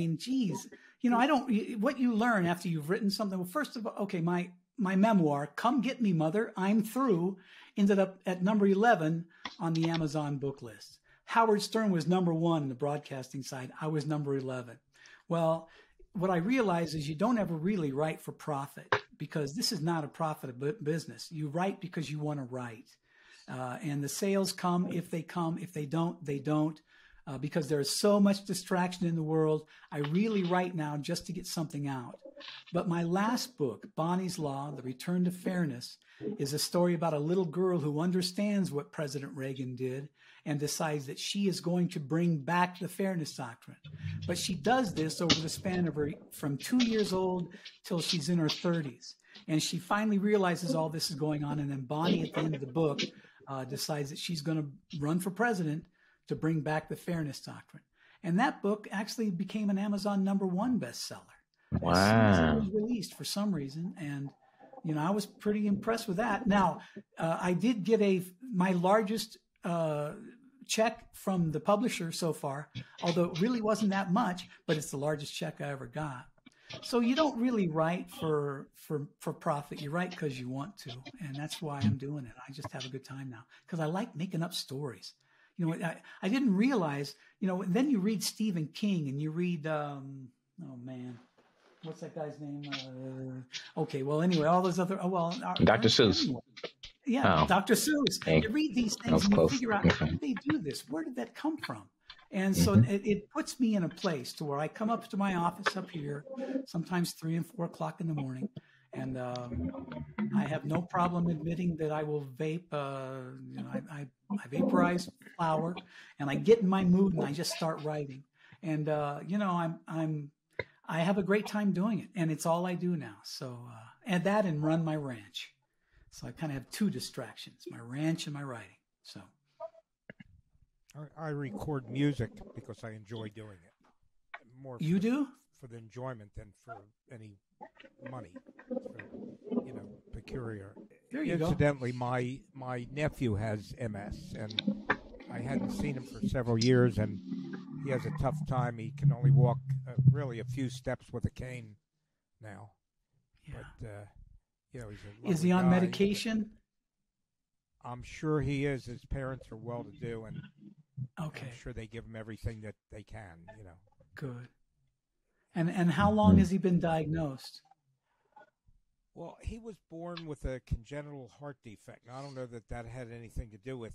Speaker 4: you learn after you've written something. Well, first of all, okay, my memoir, Come Get Me, Mother, I'm Through, ended up at number 11 on the Amazon book list. Howard Stern was number 1 on the broadcasting side. I was number 11. Well, what I realized is you don't ever really write for profit, because this is not a profitable business. You write because you want to write. And the sales come. If they don't, they don't. Because there's so much distraction in the world. I really write now just to get something out. But my last book, Bonnie's Law, The Return to Fairness, is a story about a little girl who understands what President Reagan did and decides that she is going to bring back the fairness doctrine. But she does this over the span of from 2 years old till she's in her 30s. And she finally realizes all this is going on. And then Bonnie, at the end of the book, decides that she's going to run for president to bring back the fairness doctrine. And that book actually became an Amazon #1 bestseller.
Speaker 3: Wow.
Speaker 4: As soon as it was released for some reason. And, I was pretty impressed with that. Now, I did get my largest check from the publisher so far, although it really wasn't that much, but it's the largest check I ever got. So you don't really write for profit. You write because you want to. And that's why I'm doing it. I just have a good time now because I like making up stories. I didn't realize, then you read Stephen King and you read, oh man, what's that guy's name? Okay. Well, anyway, all those other,
Speaker 3: Dr. Seuss.
Speaker 4: Yeah.
Speaker 3: Oh.
Speaker 4: Dr. Seuss. You read these things and you figure out, how did they do this? Where did that come from? And so it puts me in a place to where I come up to my office up here, sometimes 3 and 4 o'clock in the morning. And I have no problem admitting that I will vape. I vaporize flower, and I get in my mood and I just start writing. And I have a great time doing it, and it's all I do now. So add that and run my ranch. So I kind of have 2 distractions: my ranch and my writing. So
Speaker 6: I record music because I enjoy doing it. More
Speaker 4: you do
Speaker 6: for the enjoyment than for any money. Peculiar.
Speaker 4: There you
Speaker 6: Incidentally, my nephew has MS, and I hadn't seen him for several years, and he has a tough time. He can only walk really a few steps with a cane now.
Speaker 4: Yeah.
Speaker 6: But he's a lovely
Speaker 4: Is he on
Speaker 6: guy.
Speaker 4: medication?
Speaker 6: I'm sure he is. His parents are well-to-do, and
Speaker 4: okay,
Speaker 6: I'm sure they give him everything that they can.
Speaker 4: Good. And how long has he been diagnosed?
Speaker 6: Well, he was born with a congenital heart defect. Now, I don't know that had anything to do with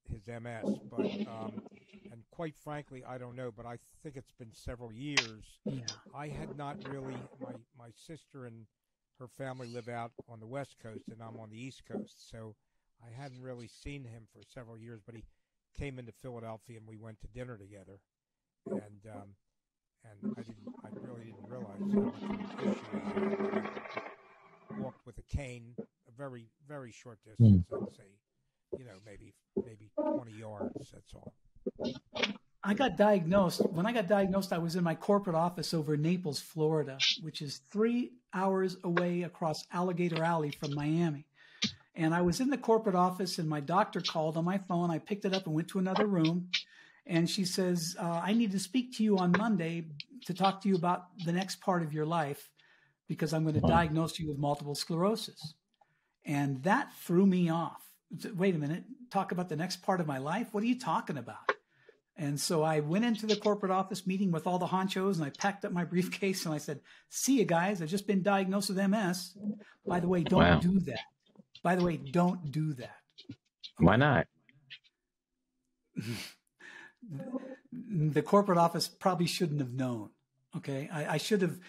Speaker 6: his MS, but and quite frankly, I don't know. But I think it's been several years.
Speaker 4: Yeah.
Speaker 6: I had not really. My sister and her family live out on the West Coast, and I'm on the East Coast, so I hadn't really seen him for several years. But he came into Philadelphia, and we went to dinner together, and I really didn't realize how much of an issue he had. Walked with a cane a very, very short distance. I'd say, maybe 20 yards. That's all.
Speaker 4: I got diagnosed. When I got diagnosed, I was in my corporate office over in Naples, Florida, which is 3 hours away across Alligator Alley from Miami. And I was in the corporate office, and my doctor called on my phone. I picked it up and went to another room. And she says, I need to speak to you on Monday to talk to you about the next part of your life, because I'm going to diagnose you with multiple sclerosis. And that threw me off. Wait a minute, talk about the next part of my life? What are you talking about? And so I went into the corporate office meeting with all the honchos, and I packed up my briefcase and I said, see you guys, I've just been diagnosed with MS. By the way, don't do that. By the way, don't do that.
Speaker 3: Why not?
Speaker 4: The corporate office probably shouldn't have known. Okay, I should have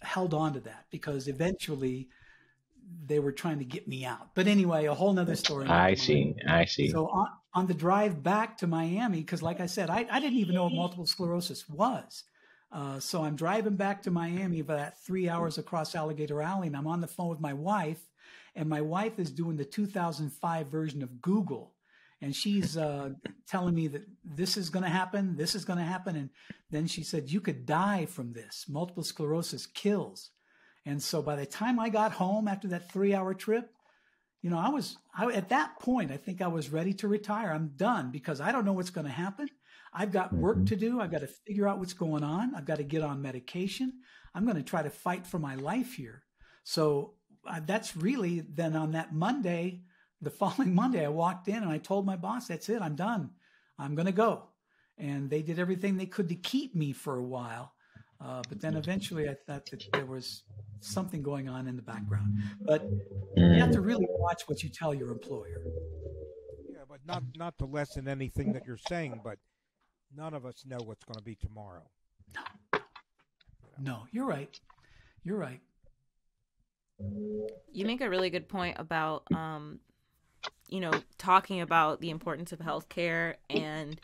Speaker 4: held on to that, because eventually they were trying to get me out. But anyway, a whole nother story.
Speaker 3: I see.
Speaker 4: So on the drive back to Miami, because like I said, I didn't even know what multiple sclerosis was. So I'm driving back to Miami about 3 hours across Alligator Alley, and I'm on the phone with my wife, and my wife is doing the 2005 version of Google. And she's telling me that this is going to happen, this is going to happen. And then she said, you could die from this. Multiple sclerosis kills. And so by the time I got home after that 3-hour trip, at that point, I think I was ready to retire. I'm done, because I don't know what's going to happen. I've got work to do. I've got to figure out what's going on. I've got to get on medication. I'm going to try to fight for my life here. So that's really then on that Monday. The following Monday, I walked in and I told my boss, that's it, I'm done. I'm going to go. And they did everything they could to keep me for a while. But then eventually I thought that there was something going on in the background. But you have to really watch what you tell your employer.
Speaker 6: Yeah, but not to lessen anything that you're saying, but none of us know what's going to be tomorrow.
Speaker 4: No, you're right. You're right.
Speaker 7: You make a really good point about, talking about the importance of healthcare and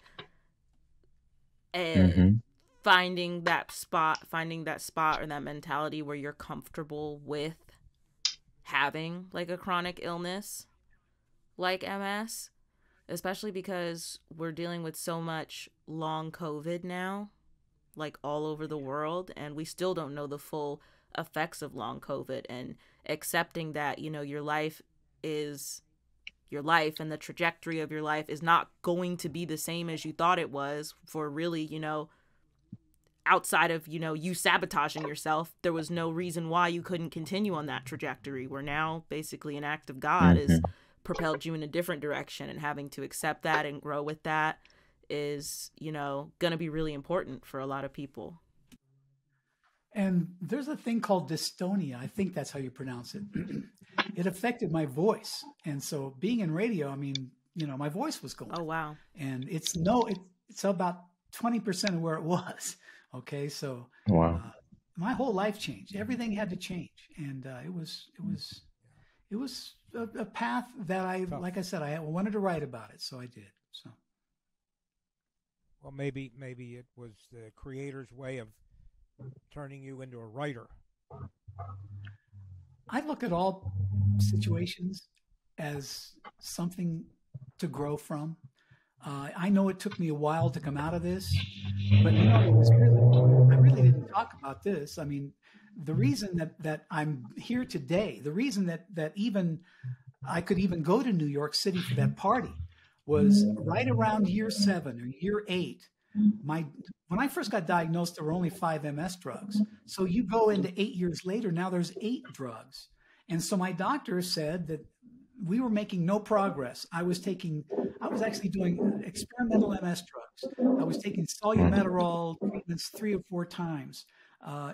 Speaker 7: finding that spot or that mentality where you're comfortable with having like a chronic illness like MS, especially because we're dealing with so much long COVID now, like all over the world, and we still don't know the full effects of long COVID, and accepting that, your life is your life and the trajectory of your life is not going to be the same as you thought it was for really, outside of, you sabotaging yourself. There was no reason why you couldn't continue on that trajectory, where now basically an act of God has propelled you in a different direction, and having to accept that and grow with that is, going to be really important for a lot of people.
Speaker 4: And there's a thing called dystonia. I think that's how you pronounce it. It affected my voice. And so being in radio, I mean, my voice was going.
Speaker 7: Oh, wow.
Speaker 4: And it's about 20% of where it was. Okay. So my whole life changed. Everything had to change. And it was a path that like I said, I wanted to write about it. So I did. So.
Speaker 6: Well, maybe it was the creator's way of turning you into a writer.
Speaker 4: I look at all situations as something to grow from. I know it took me a while to come out of this, but it was I really didn't talk about this. I mean, the reason that I'm here today, the reason that even I could even go to New York City for that party was right around year 7 or year 8. When I first got diagnosed, there were only 5 MS drugs. So you go into 8 years later, now there's 8 drugs. And so my doctor said that we were making no progress. I was actually doing experimental MS drugs. I was taking solumeterol treatments 3 or 4 times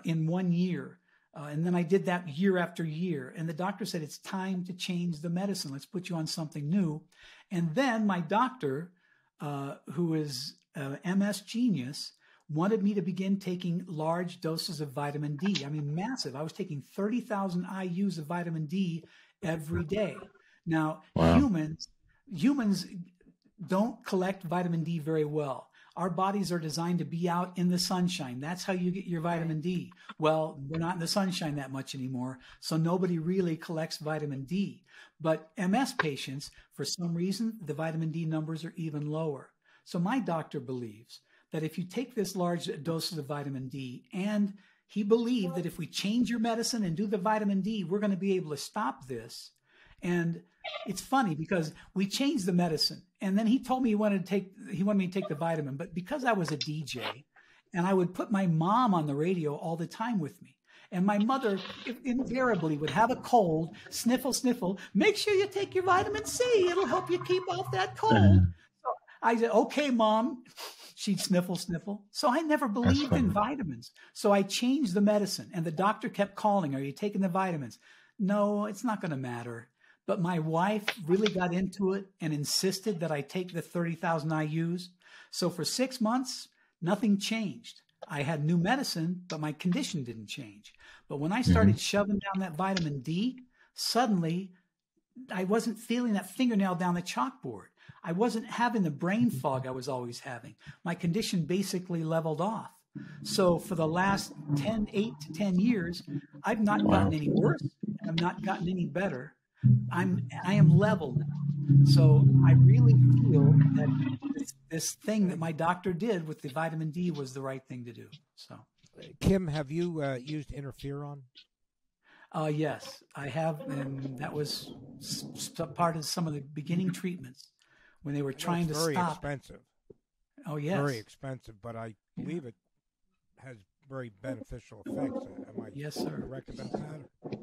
Speaker 4: in 1 year. And then I did that year after year. And the doctor said, it's time to change the medicine. Let's put you on something new. And then my doctor, who is MS genius, wanted me to begin taking large doses of vitamin D. I mean, massive. I was taking 30,000 IUs of vitamin D every day. Now, humans don't collect vitamin D very well. Our bodies are designed to be out in the sunshine. That's how you get your vitamin D. Well, we're not in the sunshine that much anymore, so nobody really collects vitamin D. But MS patients, for some reason, the vitamin D numbers are even lower. So my doctor believes that if you take this large doses of vitamin D, and he believed that if we change your medicine and do the vitamin D, we're going to be able to stop this. And it's funny because we changed the medicine, and then he told me he wanted me to take the vitamin. But because I was a DJ and I would put my mom on the radio all the time with me, and my mother invariably would have a cold, sniffle, make sure you take your vitamin C. It'll help you keep off that cold. So I said, okay, Mom. She'd sniffle. So I never believed in vitamins. So I changed the medicine, and the doctor kept calling, are you taking the vitamins? No, it's not going to matter. But my wife really got into it and insisted that I take the 30,000 IUs. So for 6 months, nothing changed. I had new medicine, but my condition didn't change. But when I started shoving down that vitamin D, suddenly I wasn't feeling that fingernail down the chalkboard. I wasn't having the brain fog I was always having. My condition basically leveled off. So for the last 8 to 10 years, I've not gotten any worse. I've not gotten any better. I am level now. So I really feel that this thing that my doctor did with the vitamin D was the right thing to do. So,
Speaker 6: Kim, have you used interferon?
Speaker 4: Yes, I have, and that was part of some of the beginning treatments when they were trying to
Speaker 6: very
Speaker 4: stop.
Speaker 6: Very expensive.
Speaker 4: Oh yes,
Speaker 6: very expensive, but I believe it has very beneficial effects. Am I
Speaker 4: yes, sir.
Speaker 6: correct about that?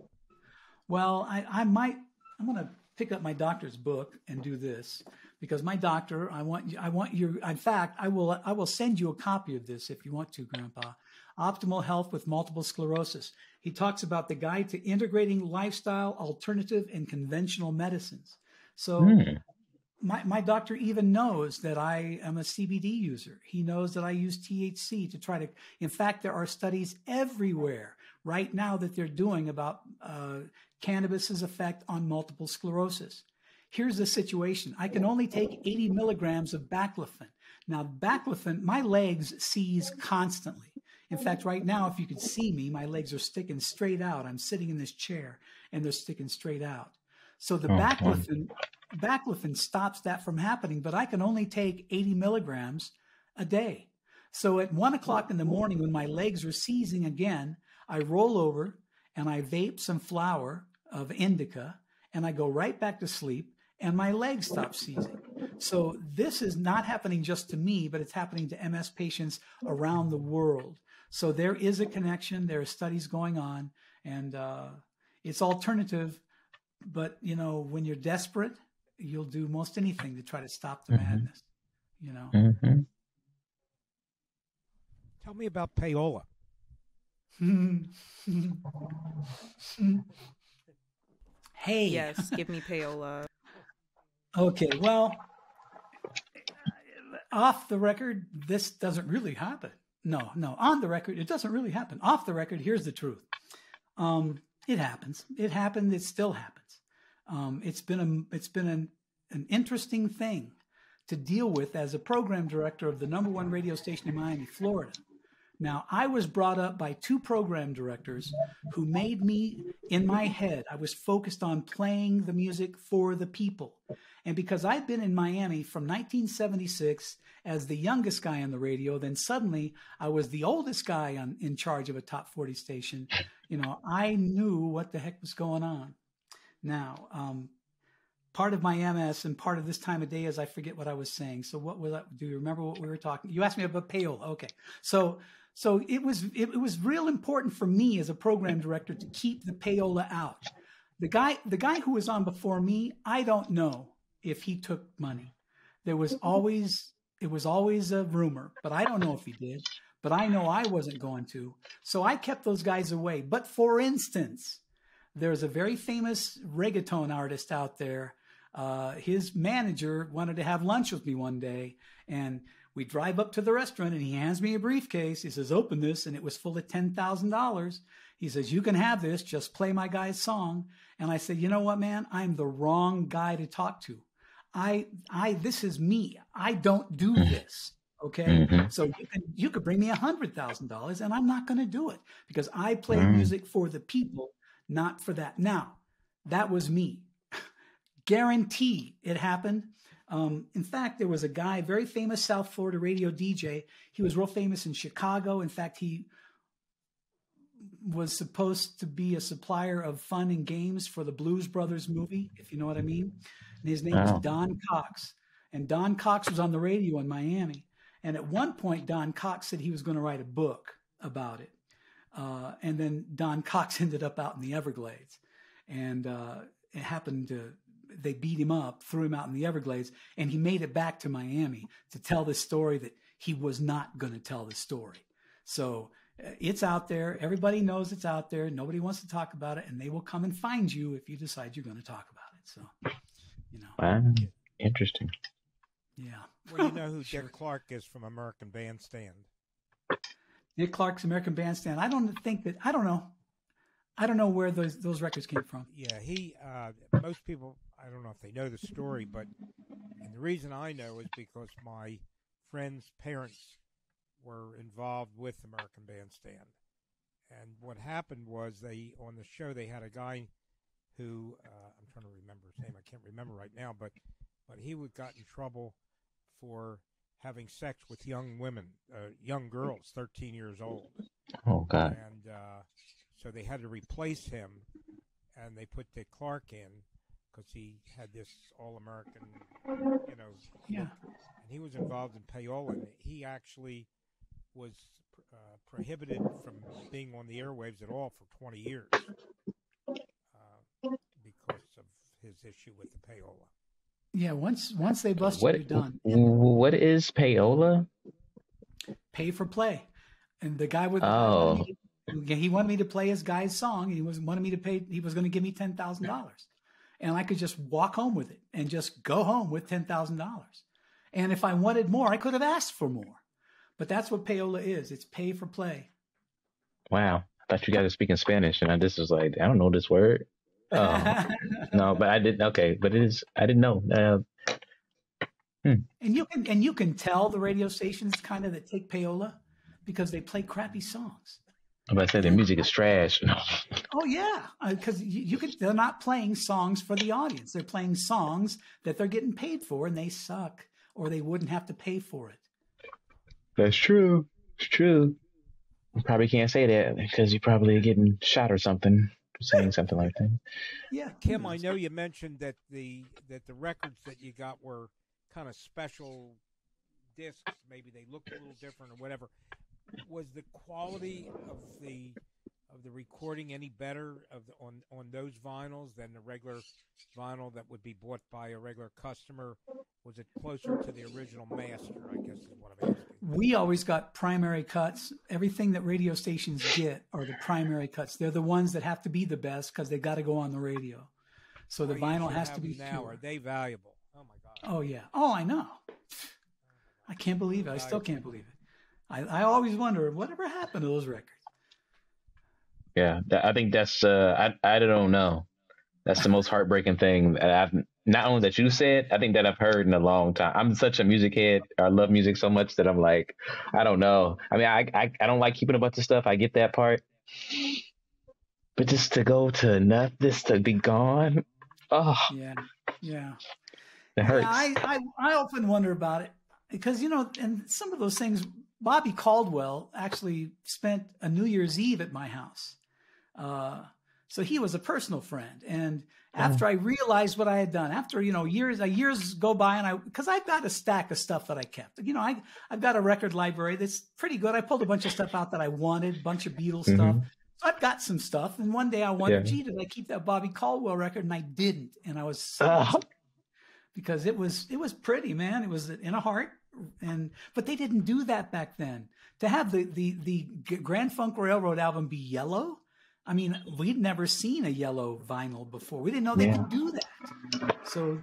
Speaker 4: Well, I'm going to pick up my doctor's book and do this because my doctor, I want you, in fact, I will send you a copy of this if you want to, Grandpa. Optimal Health with Multiple Sclerosis. He talks about the guide to integrating lifestyle, alternative, and conventional medicines. So my doctor even knows that I am a CBD user. He knows that I use THC to try to, in fact, there are studies everywhere right now that they're doing about cannabis's effect on multiple sclerosis. Here's the situation. I can only take 80 milligrams of baclofen. Now, baclofen, my legs seize constantly. In fact, right now, if you could see me, my legs are sticking straight out. I'm sitting in this chair and they're sticking straight out. So the baclofen stops that from happening, but I can only take 80 milligrams a day. So at 1 o'clock in the morning, when my legs are seizing again, I roll over and I vape some flower of indica and I go right back to sleep and my legs stop seizing. So this is not happening just to me, but it's happening to MS patients around the world. So there is a connection. There are studies going on, and it's alternative. But, you know, when you're desperate, you'll do most anything to try to stop the madness, you know.
Speaker 6: Tell me about payola.
Speaker 4: Hey.
Speaker 7: Yes, give me payola.
Speaker 4: Okay, well, off the record, this doesn't really happen. No, on the record, it doesn't really happen. Off the record, here's the truth. It happens. It happened. It still happens. It's been an interesting thing to deal with as a program director of the #1 radio station in Miami, Florida. Now, I was brought up by 2 program directors who made me, in my head, I was focused on playing the music for the people. And because I'd been in Miami from 1976 as the youngest guy on the radio, then suddenly I was the oldest guy in charge of a top 40 station. You know, I knew what the heck was going on. Now, part of my MS and part of this time of day is I forget what I was saying. So what was that? Do you remember what we were talking? You asked me about payola. Okay. So it was real important for me as a program director to keep the payola out. The guy who was on before me, I don't know if he took money. It was always a rumor, but I don't know if he did. But I know I wasn't going to. So I kept those guys away. But for instance, there's a very famous reggaeton artist out there. His manager wanted to have lunch with me one day, and we drive up to the restaurant and he hands me a briefcase. He says, "Open this." And it was full of $10,000. He says, "You can have this. Just play my guy's song." And I said, "You know what, man? I'm the wrong guy to talk to. This is me. I don't do this. Okay. So you could bring me $100,000 and I'm not going to do it because I play music for the people, not for that." Now, that was me. Guarantee it happened. In fact, there was a guy, very famous South Florida radio DJ. He was real famous in Chicago. In fact, he was supposed to be a supplier of fun and games for the Blues Brothers movie, if you know what I mean. And his name was Don Cox. And Don Cox was on the radio in Miami. And at one point, Don Cox said he was going to write a book about it. And then Don Cox ended up out in the Everglades. And it happened to... They beat him up, threw him out in the Everglades, and he made it back to Miami to tell this story that he was not going to tell the story. So it's out there. Everybody knows it's out there. Nobody wants to talk about it, and they will come and find you if you decide you're going to talk about it. So, you know.
Speaker 3: Wow. Interesting.
Speaker 4: Yeah.
Speaker 6: Well, you know who Dick Clark is from American Bandstand.
Speaker 4: Nick Clark's American Bandstand. I don't know where those records came from.
Speaker 6: Yeah, most people, I don't know if they know the story, but and the reason I know is because my friend's parents were involved with American Bandstand. And what happened was on the show, they had a guy who, I'm trying to remember his name, I can't remember right now, but he got in trouble for having sex with young women, young girls, 13 years old.
Speaker 3: Oh, God.
Speaker 6: And so they had to replace him, and they put Dick Clark in because he had this all-American,
Speaker 4: Yeah.
Speaker 6: look. And he was involved in payola. And he actually was prohibited from being on the airwaves at all for 20 years because of his issue with the payola.
Speaker 4: Yeah, once they bust you, you're done.
Speaker 3: What is payola?
Speaker 4: Pay for play. And the guy with he wanted me to play his guy's song. He was wanted me to pay. He was going to give me $10,000, and I could just walk home with it and just go home with $10,000. And if I wanted more, I could have asked for more. But that's what payola is. It's pay for play.
Speaker 3: Wow. I thought you guys were speaking Spanish, and I just was like, I don't know this word. No, but I didn't. Okay, but it is. I didn't know.
Speaker 4: And you can tell the radio stations kind of that take payola because they play crappy songs.
Speaker 3: I'm about to say the music is trash.
Speaker 4: Oh yeah, because they're not playing songs for the audience. They're playing songs that they're getting paid for, and they suck, or they wouldn't have to pay for it.
Speaker 3: That's true. It's true. You probably can't say that because you're probably getting shot or something for saying something like that.
Speaker 4: Yeah,
Speaker 6: Kim, I know you mentioned that the records that you got were kind of special discs. Maybe they looked a little different or whatever. Was the quality of the recording any better on those vinyls than the regular vinyl that would be bought by a regular customer? Was it closer to the original master, I guess is what I'm asking.
Speaker 4: We always got primary cuts. Everything that radio stations get are the primary cuts. They're the ones that have to be the best because they got to go on the radio. So the vinyl has to be
Speaker 6: now.
Speaker 4: pure.
Speaker 6: Are they valuable? Oh my God.
Speaker 4: Oh yeah. Oh, I know. I can't believe it. I still can't believe it. I always wonder whatever happened to those records.
Speaker 3: Yeah, I think that's I don't know. That's the most heartbreaking thing that I've not only that you said, I think that I've heard in a long time. I'm such a music head. I love music so much that I'm like, I don't know. I mean, I don't like keeping a bunch of stuff. I get that part, but just to go to this to be gone. Oh,
Speaker 4: yeah.
Speaker 3: It hurts.
Speaker 4: Yeah, I often wonder about it because and some of those things. Bobby Caldwell actually spent a New Year's Eve at my house. So he was a personal friend. And after I realized what I had done, after, years go by and because I've got a stack of stuff that I kept, I've got a record library that's pretty good. I pulled a bunch of stuff out that I wanted, a bunch of Beatles stuff. So I've got some stuff. And one day I wondered, gee, did I keep that Bobby Caldwell record? And I didn't. And I was so upset because it was pretty, man. It was in a heart. But they didn't do that back then. To have the Grand Funk Railroad album be yellow, I mean, we'd never seen a yellow vinyl before. We didn't know they could do that. So,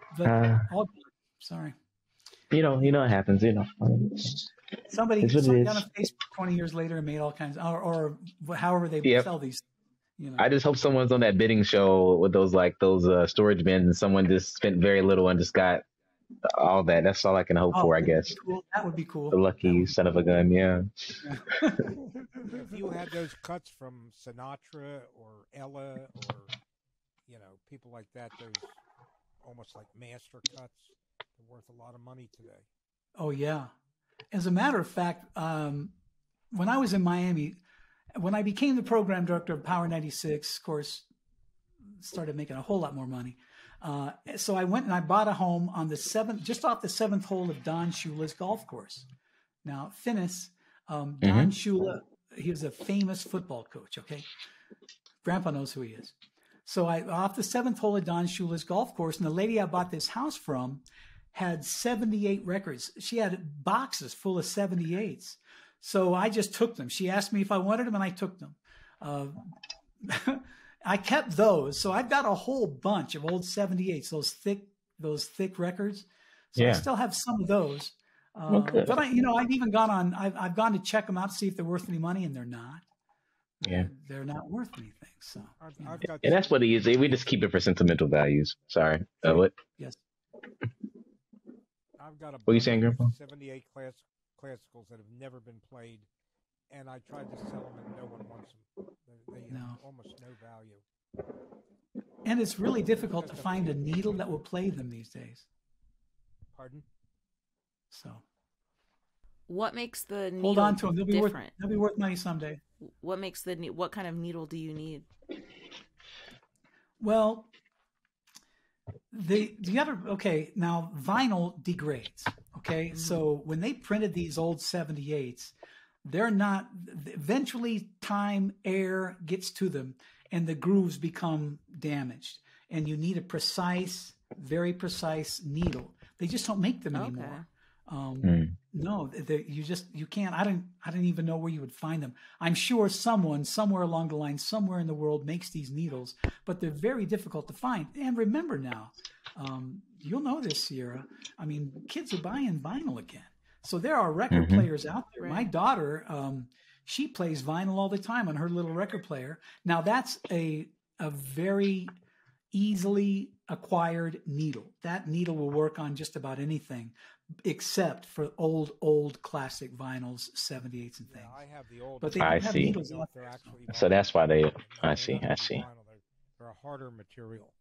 Speaker 4: sorry.
Speaker 3: You know it happens.
Speaker 4: Somebody got on Facebook 20 years later and made all kinds, or however they sell these. I just hope someone's on that bidding show with those storage bins, and someone just spent very little and just got all that. That's all I can hope for, I guess. Cool. That would be cool.
Speaker 3: The lucky son of a gun, yeah.
Speaker 6: If you had those cuts from Sinatra or Ella or people like that, those almost like master cuts, they're worth a lot of money today.
Speaker 4: Oh yeah. As a matter of fact, when I was in Miami, when I became the program director of Power 96, of course, started making a whole lot more money. So I went and I bought a home on just off the 7th hole of Don Shula's golf course. Now, Phines, Don Shula, he was a famous football coach. Okay, Grandpa knows who he is. So off the 7th hole of Don Shula's golf course, and the lady I bought this house from had 78 records. She had boxes full of 78s. So I just took them. She asked me if I wanted them, and I took them. I kept those, so I've got a whole bunch of old 78s, those thick records. So I still have some of those. But I've even I've gone to check them out to see if they're worth any money, and they're not.
Speaker 3: Yeah,
Speaker 4: they're not worth anything. So,
Speaker 3: and that's what it is. We just keep it for sentimental values. Sorry, what?
Speaker 4: Yes.
Speaker 6: I've got
Speaker 3: what are you saying, Grandpa?
Speaker 6: 78 classicals that have never been played. And I tried to sell them, and no one wants them. They have almost no value.
Speaker 4: And it's really difficult to find a needle that will play them these days.
Speaker 6: Pardon?
Speaker 4: So,
Speaker 7: what makes the needle
Speaker 4: hold on to them? They'll be worth money someday.
Speaker 7: What kind of needle do you need?
Speaker 4: Well, the other now vinyl degrades. Okay, so when they printed these old 78s. They're not, eventually time, air gets to them and the grooves become damaged and you need a very precise needle. They just don't make them anymore. No, you can't. I didn't even know where you would find them. I'm sure someone somewhere along the line, somewhere in the world, makes these needles, but they're very difficult to find. And remember now, you'll know this, Sierra. I mean, kids are buying vinyl again, so there are record players out there. Right. My daughter, she plays vinyl all the time on her little record player. Now that's a very easily acquired needle. That needle will work on just about anything, except for old classic vinyls, 78s and things. Yeah, I have the old. But they have needles out there.
Speaker 3: So that's why they. I see.
Speaker 6: They're a harder material.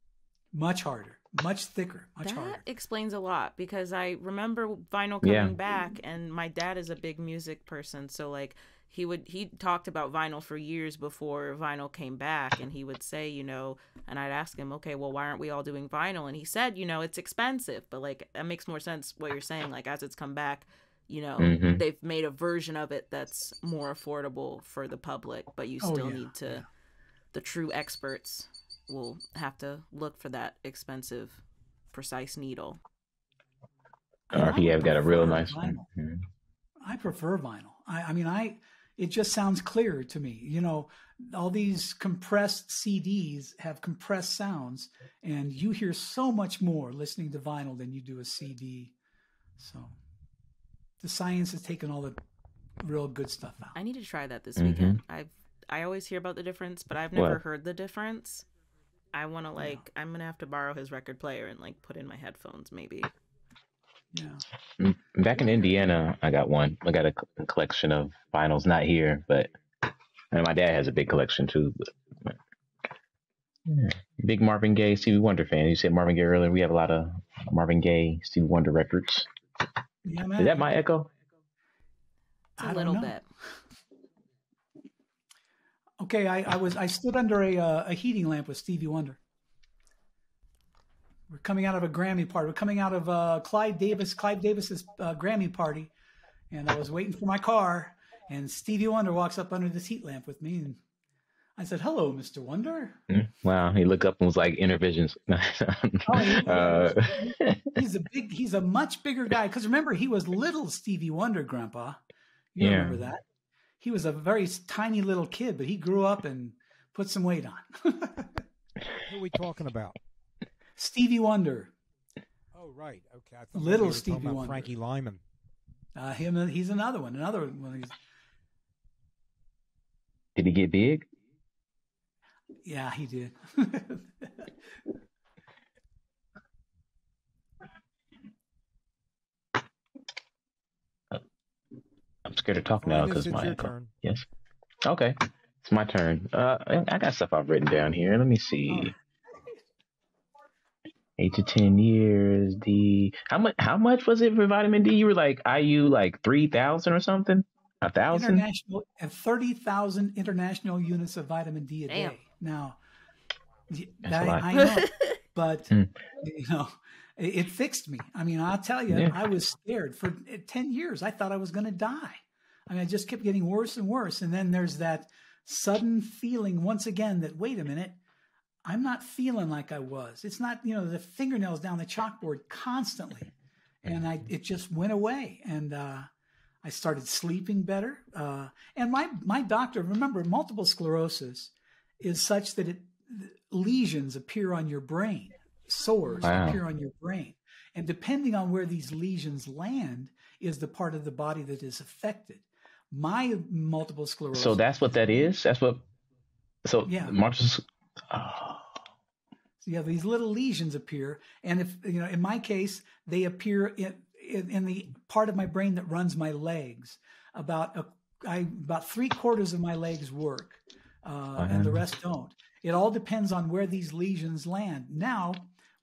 Speaker 4: Much harder, much thicker, much harder.
Speaker 7: That explains a lot, because I remember vinyl coming back, and my dad is a big music person, so like he talked about vinyl for years before vinyl came back, and he would say, you know, and I'd ask him, okay, well, why aren't we all doing vinyl? And he said, you know, it's expensive, but like that makes more sense what you're saying. Like as it's come back, you know, they've made a version of it that's more affordable for the public, but you still need to. The true experts will have to look for that expensive, precise needle.
Speaker 3: Or he have got a real nice one.
Speaker 4: I prefer vinyl. I mean, it just sounds clearer to me. You know, all these compressed CDs have compressed sounds, and you hear so much more listening to vinyl than you do a CD. So the science has taken all the real good stuff out.
Speaker 7: I need to try that this weekend. I always hear about the difference, but I've never heard the difference. I want to I'm going to have to borrow his record player and like put in my headphones maybe.
Speaker 4: Yeah.
Speaker 3: Back in Indiana, I got one. I got a collection of vinyls, not here, but and my dad has a big collection too. But big Marvin Gaye, Stevie Wonder fan. You said Marvin Gaye earlier. We have a lot of Marvin Gaye, Stevie Wonder records.
Speaker 4: Yeah, man.
Speaker 3: Is that my echo?
Speaker 7: A little bit.
Speaker 4: Okay, I stood under a heating lamp with Stevie Wonder. We're coming out of a Grammy party. We're coming out of Clive Davis's Grammy party, and I was waiting for my car, and Stevie Wonder walks up under this heat lamp with me, and I said, "Hello, Mr. Wonder."
Speaker 3: Wow, he looked up and was like, "Intervisions."
Speaker 4: He's a much bigger guy, because remember, he was little Stevie Wonder, Grandpa. You remember that? He was a very tiny little kid, but he grew up and put some weight on.
Speaker 6: Who are we talking about?
Speaker 4: Stevie Wonder.
Speaker 6: Oh, right. Okay. I thought
Speaker 4: little
Speaker 6: we were
Speaker 4: Stevie
Speaker 6: about
Speaker 4: Wonder.
Speaker 6: Frankie Lyman.
Speaker 4: He's another one.
Speaker 3: Did he get big?
Speaker 4: Yeah, he did.
Speaker 3: I'm scared to talk now because my
Speaker 6: turn.
Speaker 3: Yes. Okay, it's my turn. I got stuff I've written down here. Let me see. 8 to 10 years. How much was it for vitamin D? You were like IU like 3,000 or something? 1,000?
Speaker 4: 30,000 international units of vitamin D a day. Now, I know, but you know, it fixed me. I mean, I'll tell you, I was scared for 10 years. I thought I was going to die. I mean, I just kept getting worse and worse. And then there's that sudden feeling once again that, wait a minute, I'm not feeling like I was. It's not, you know, the fingernails down the chalkboard constantly. And it just went away. And I started sleeping better. And my doctor, remember, multiple sclerosis is such that lesions appear on your brain. Sores appear on your brain. And depending on where these lesions land is the part of the body that is affected. My multiple sclerosis.
Speaker 3: So that's what that is? Multiple.
Speaker 4: So you have these little lesions appear. And if, you know, in my case, they appear in the part of my brain that runs my legs. About 3/4 of my legs work, and the rest don't. It all depends on where these lesions land. Now,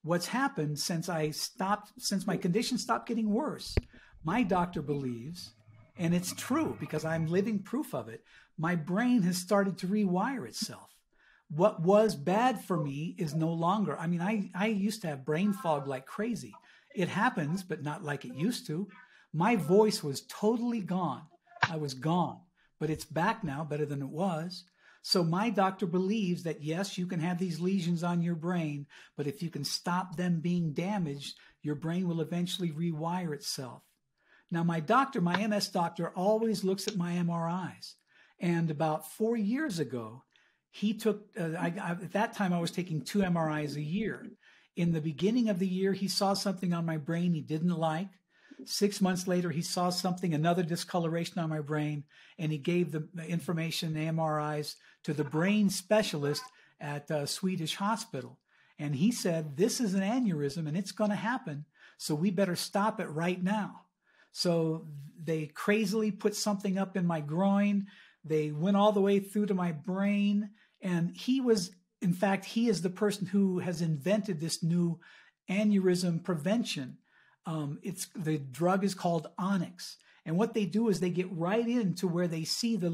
Speaker 4: what's happened since my condition stopped getting worse, my doctor believes, and it's true because I'm living proof of it, my brain has started to rewire itself. What was bad for me is no longer. I mean, I used to have brain fog like crazy. It happens, but not like it used to. My voice was totally gone. I was gone, but it's back now, better than it was. So my doctor believes that, yes, you can have these lesions on your brain, but if you can stop them being damaged, your brain will eventually rewire itself. Now, my doctor, my MS doctor, always looks at my MRIs. And about 4 years ago, he took, at that time, I was taking 2 MRIs a year. In the beginning of the year, he saw something on my brain he didn't like. 6 months later, he saw something, another discoloration on my brain, and he gave the information, the MRIs, to the brain specialist at a Swedish hospital. And he said, this is an aneurysm and it's going to happen. So we better stop it right now. So they crazily put something up in my groin. They went all the way through to my brain. And he was, in fact, he is the person who has invented this new aneurysm prevention. The drug is called Onyx. And what they do is they get right into where they see the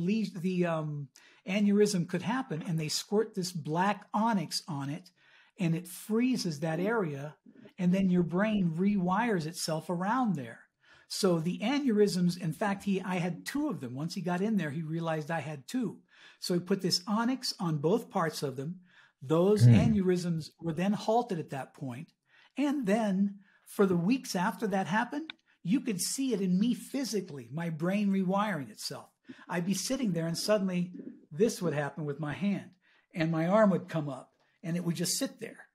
Speaker 4: aneurysm could happen, and they squirt this black onyx on it, and it freezes that area, and then your brain rewires itself around there. So the aneurysms, in fact, I had 2 of them. Once he got in there, he realized I had 2. So he put this onyx on both parts of them. Those aneurysms were then halted at that point. And then for the weeks after that happened, you could see it in me physically, my brain rewiring itself. I'd be sitting there and suddenly this would happen with my hand and my arm would come up and it would just sit there.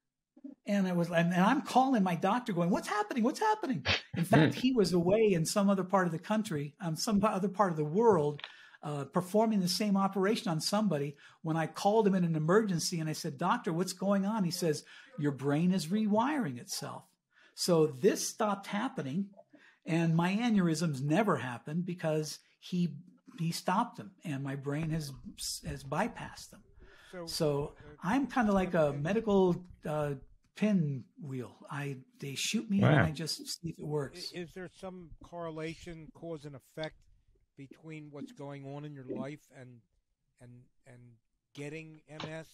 Speaker 4: And I'm calling my doctor going, what's happening? What's happening? In fact, he was away in some other part of the country, some other part of the world, performing the same operation on somebody. When I called him in an emergency and I said, doctor, what's going on? He says, your brain is rewiring itself. So this stopped happening and my aneurysms never happened because he stopped them and my brain has bypassed them. So I'm kind of like a medical pinwheel. They shoot me and I just see if it works.
Speaker 6: Is there some correlation, cause and effect between what's going on in your life and getting MS?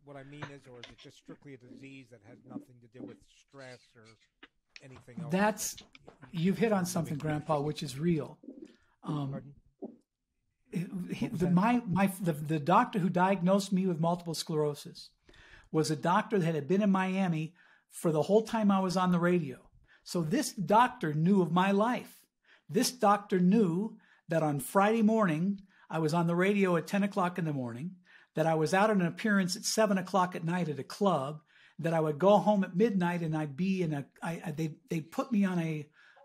Speaker 6: What I mean is, or is it just strictly a disease that has nothing to do with stress or anything else? You've hit on something, Grandpa, which is real.
Speaker 4: The doctor who diagnosed me with multiple sclerosis was a doctor that had been in Miami for the whole time I was on the radio. So this doctor knew of my life. This doctor knew that on Friday morning, I was on the radio at 10 o'clock in the morning, that I was out on an appearance at 7 o'clock at night at a club, that I would go home at midnight and I'd be they put me on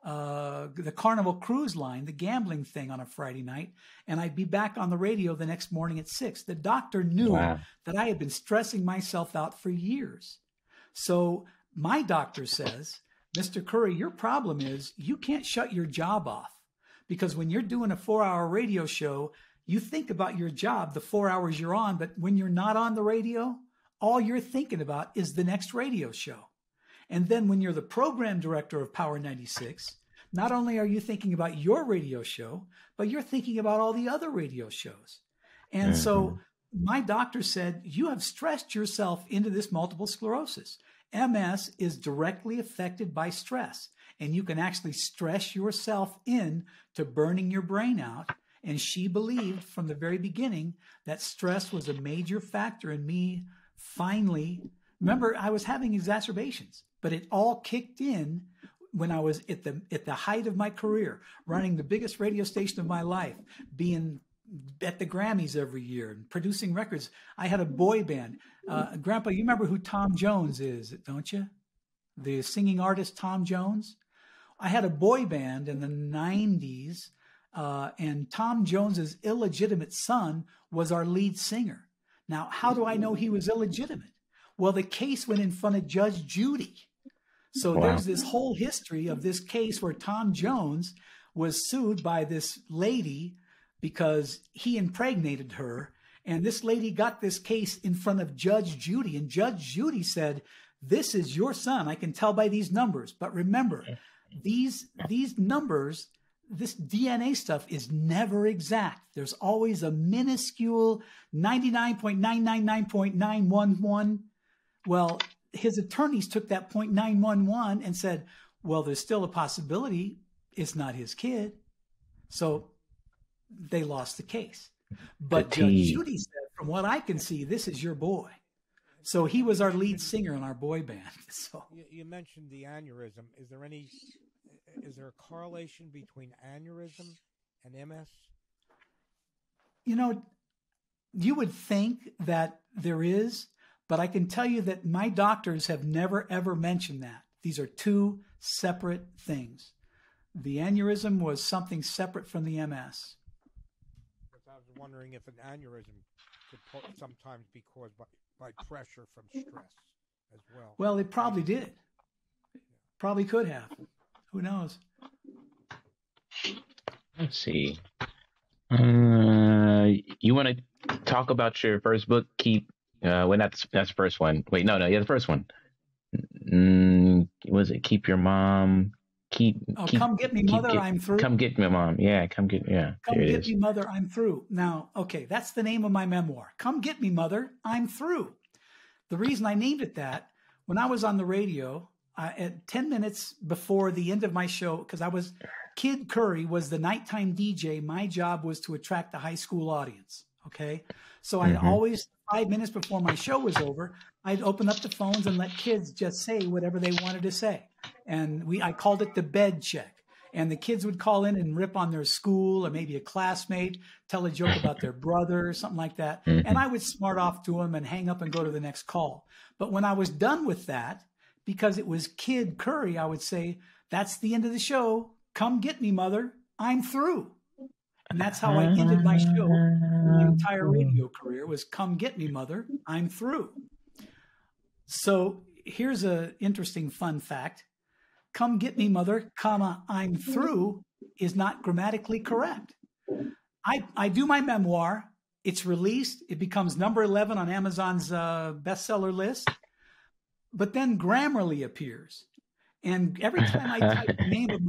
Speaker 4: the Carnival Cruise Line, the gambling thing on a Friday night, and I'd be back on the radio the next morning at 6. The doctor knew that I had been stressing myself out for years. So my doctor says, Mr. Curry, your problem is you can't shut your job off because when you're doing a 4-hour radio show, you think about your job, the 4 hours you're on, but when you're not on the radio, all you're thinking about is the next radio show. And then when you're the program director of Power 96, not only are you thinking about your radio show, but you're thinking about all the other radio shows. And so my doctor said, you have stressed yourself into this multiple sclerosis. MS is directly affected by stress, and you can actually stress yourself in to burning your brain out. And she believed from the very beginning that stress was a major factor in me finally. Remember, I was having exacerbations, but it all kicked in when I was at the height of my career, running the biggest radio station of my life, being at the Grammys every year and producing records. I had a boy band. Grandpa, you remember who Tom Jones is, don't you? The singing artist Tom Jones. I had a boy band in the 90s, and Tom Jones's illegitimate son was our lead singer. Now, how do I know he was illegitimate? Well, the case went in front of Judge Judy. So there's this whole history of this case where Tom Jones was sued by this lady because he impregnated her. And this lady got this case in front of Judge Judy. And Judge Judy said, this is your son. I can tell by these numbers. But remember, these numbers, this DNA stuff is never exact. There's always a minuscule 99.999.911. Well, his attorneys took that 0.911 and said, well, there's still a possibility it's not his kid. So they lost the case. But Judge Judy said, from what I can see, this is your boy. So he was our lead singer in our boy band. So
Speaker 6: you mentioned the aneurysm. Is there any is there a correlation between aneurysm and MS?
Speaker 4: You know, you would think that there is, but I can tell you that my doctors have never, ever mentioned that. These are two separate things. The aneurysm was something separate from the MS.
Speaker 6: I was wondering if an aneurysm could sometimes be caused by pressure from stress as well.
Speaker 4: Well, it probably did. Probably could have. Who knows?
Speaker 3: Let's see. You want to talk about your first book? Well, that's the first one. Wait, no, yeah, the first one. Was it Keep Your Mom?
Speaker 4: Come Get Me, Mother, I'm Through.
Speaker 3: Come Get Me, Mom. Yeah, Come Get
Speaker 4: Me, Mother, I'm Through. Now, okay, that's the name of my memoir. Come Get Me, Mother, I'm Through. The reason I named it that, when I was on the radio, at 10 minutes before the end of my show, because Kid Curry was the nighttime DJ. My job was to attract the high school audience. Okay. So I always, 5 minutes before my show was over, I'd open up the phones and let kids just say whatever they wanted to say. And I called it the bed check. And the kids would call in and rip on their school or maybe a classmate, tell a joke about their brother or something like that. And I would smart off to them and hang up and go to the next call. But when I was done with that, because it was Kid Curry, I would say, that's the end of the show. Come get me, mother. I'm through. And that's how I ended my show. My entire radio career was come get me, mother. I'm through. So here's an interesting fun fact. Come get me, mother, comma, I'm through is not grammatically correct. I do my memoir. It's released. It becomes number 11 on Amazon's bestseller list. But then Grammarly appears. And every time I type the name of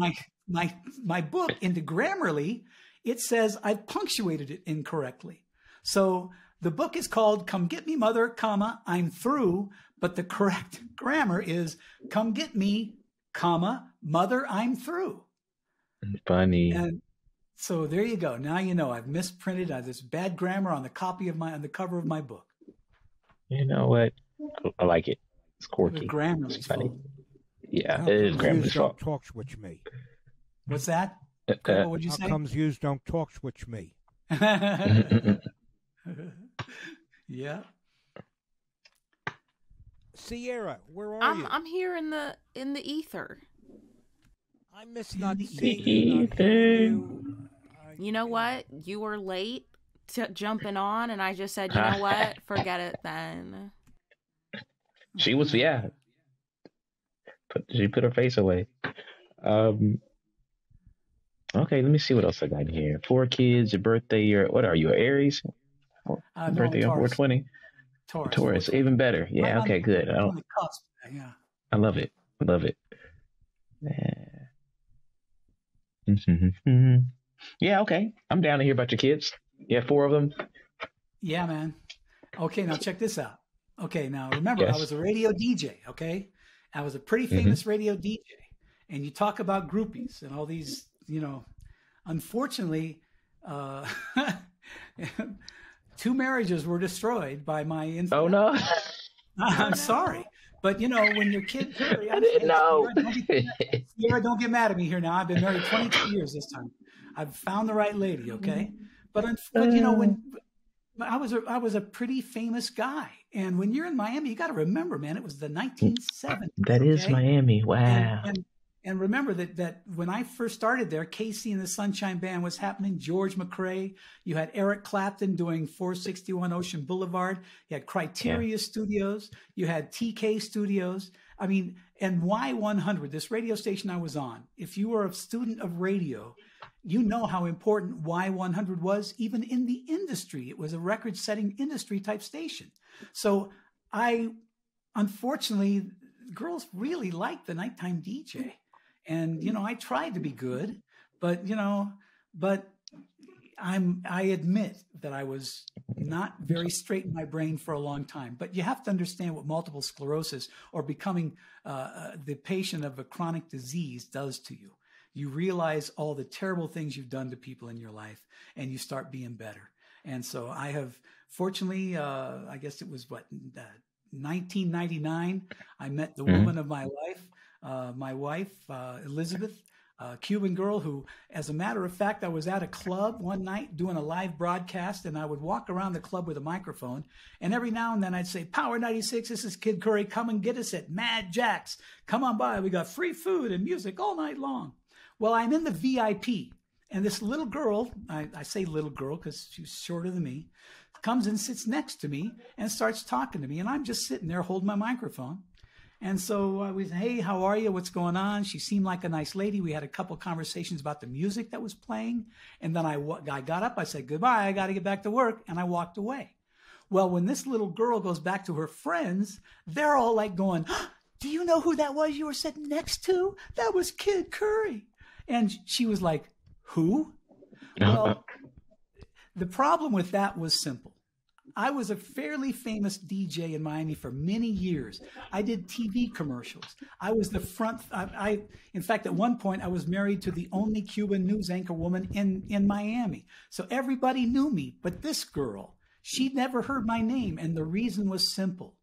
Speaker 4: my book into Grammarly, it says I've punctuated it incorrectly. So the book is called Come Get Me, Mother, comma, I'm Through, but the correct grammar is Come Get Me, comma, Mother, I'm Through.
Speaker 3: Funny.
Speaker 4: And so there you go. Now you know I've misprinted this bad grammar on the cover of my book.
Speaker 3: You know what? I like it. It's quirky.
Speaker 4: Grammarly's
Speaker 3: it's funny.
Speaker 4: fault.
Speaker 3: Yeah, it is Grammarly's fault.
Speaker 6: Don't talk switch me.
Speaker 4: What's that? What'd you say?
Speaker 6: How comes yous don't talk switch me?
Speaker 4: Yeah.
Speaker 6: Sierra, where are you?
Speaker 7: I'm here in the ether.
Speaker 6: I miss not seeing you, not hearing you.
Speaker 7: You know what? You were late jumping on, and I just said, you know what? Forget it then.
Speaker 3: She was, yeah. She put her face away. Okay, let me see what else I got here. 4 kids, your birthday, what are you, Aries? Birthday on 420? Taurus, even better. Yeah, okay, good.
Speaker 4: On the cusp. Yeah.
Speaker 3: I love it. Yeah, okay. I'm down to hear about your kids. You have 4 of them?
Speaker 4: Yeah, man. Okay, now check this out. Okay, now remember,
Speaker 3: Yes.
Speaker 4: I was a radio DJ, okay? I was a pretty famous radio DJ. And you talk about groupies and all these, unfortunately, 2 marriages were destroyed by my infidelity.
Speaker 3: Oh, no.
Speaker 4: I'm sorry. But, when your kid Curry,
Speaker 3: I didn't know.
Speaker 4: Sierra, don't get mad at me here now. I've been married 22 years this time. I've found the right lady, okay? But when I was a pretty famous guy. And when you're in Miami, you got to remember, man, it was the 1970s.
Speaker 3: That is Miami. Wow.
Speaker 4: And remember that when I first started there, Casey and the Sunshine Band was happening. George McRae. You had Eric Clapton doing 461 Ocean Boulevard. You had Criteria Studios. You had TK Studios. I mean, and Y100, this radio station I was on, if you were a student of radio, you know how important Y100 was even in the industry. It was a record-setting industry type station. So unfortunately, girls really liked the nighttime DJ. And, I tried to be good, but I admit that I was not very straight in my brain for a long time. But you have to understand what multiple sclerosis or becoming the patient of a chronic disease does to you. You realize all the terrible things you've done to people in your life, and you start being better. And so I have, fortunately, I guess it was 1999, I met the woman of my life. My wife, Elizabeth, Cuban girl who, as a matter of fact, I was at a club one night doing a live broadcast, and I would walk around the club with a microphone, and every now and then I'd say, Power 96, this is Kid Curry, come and get us at Mad Jack's. Come on by, we got free food and music all night long. Well, I'm in the VIP, and this little girl, I say little girl because she's shorter than me, comes and sits next to me and starts talking to me, and I'm just sitting there holding my microphone. And so I was, hey, how are you? What's going on? She seemed like a nice lady. We had a couple conversations about the music that was playing. And then I got up, I said, goodbye, I got to get back to work. And I walked away. Well, when this little girl goes back to her friends, they're all like going, do you know who that was you were sitting next to? That was Kid Curry. And she was like, who? Well, the problem with that was simple. I was a fairly famous DJ in Miami for many years. I did TV commercials. I was the front. In fact, at one point, I was married to the only Cuban news anchor woman in Miami. So everybody knew me. But this girl, she'd never heard my name. And the reason was simple.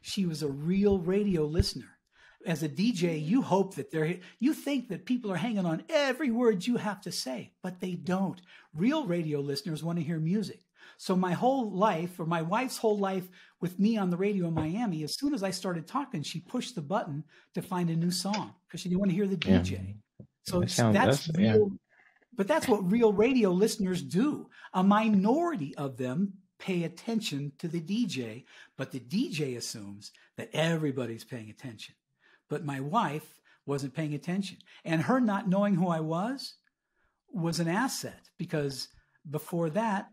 Speaker 4: She was a real radio listener. As a DJ, you hope that you think that people are hanging on every word you have to say, but they don't. Real radio listeners want to hear music. So my whole life, or my wife's whole life with me on the radio in Miami, as soon as I started talking, she pushed the button to find a new song because she didn't want to hear the DJ. Yeah. So that's real. Yeah. But that's what real radio listeners do. A minority of them pay attention to the DJ, but the DJ assumes that everybody's paying attention. But my wife wasn't paying attention. And her not knowing who I was an asset, because before that,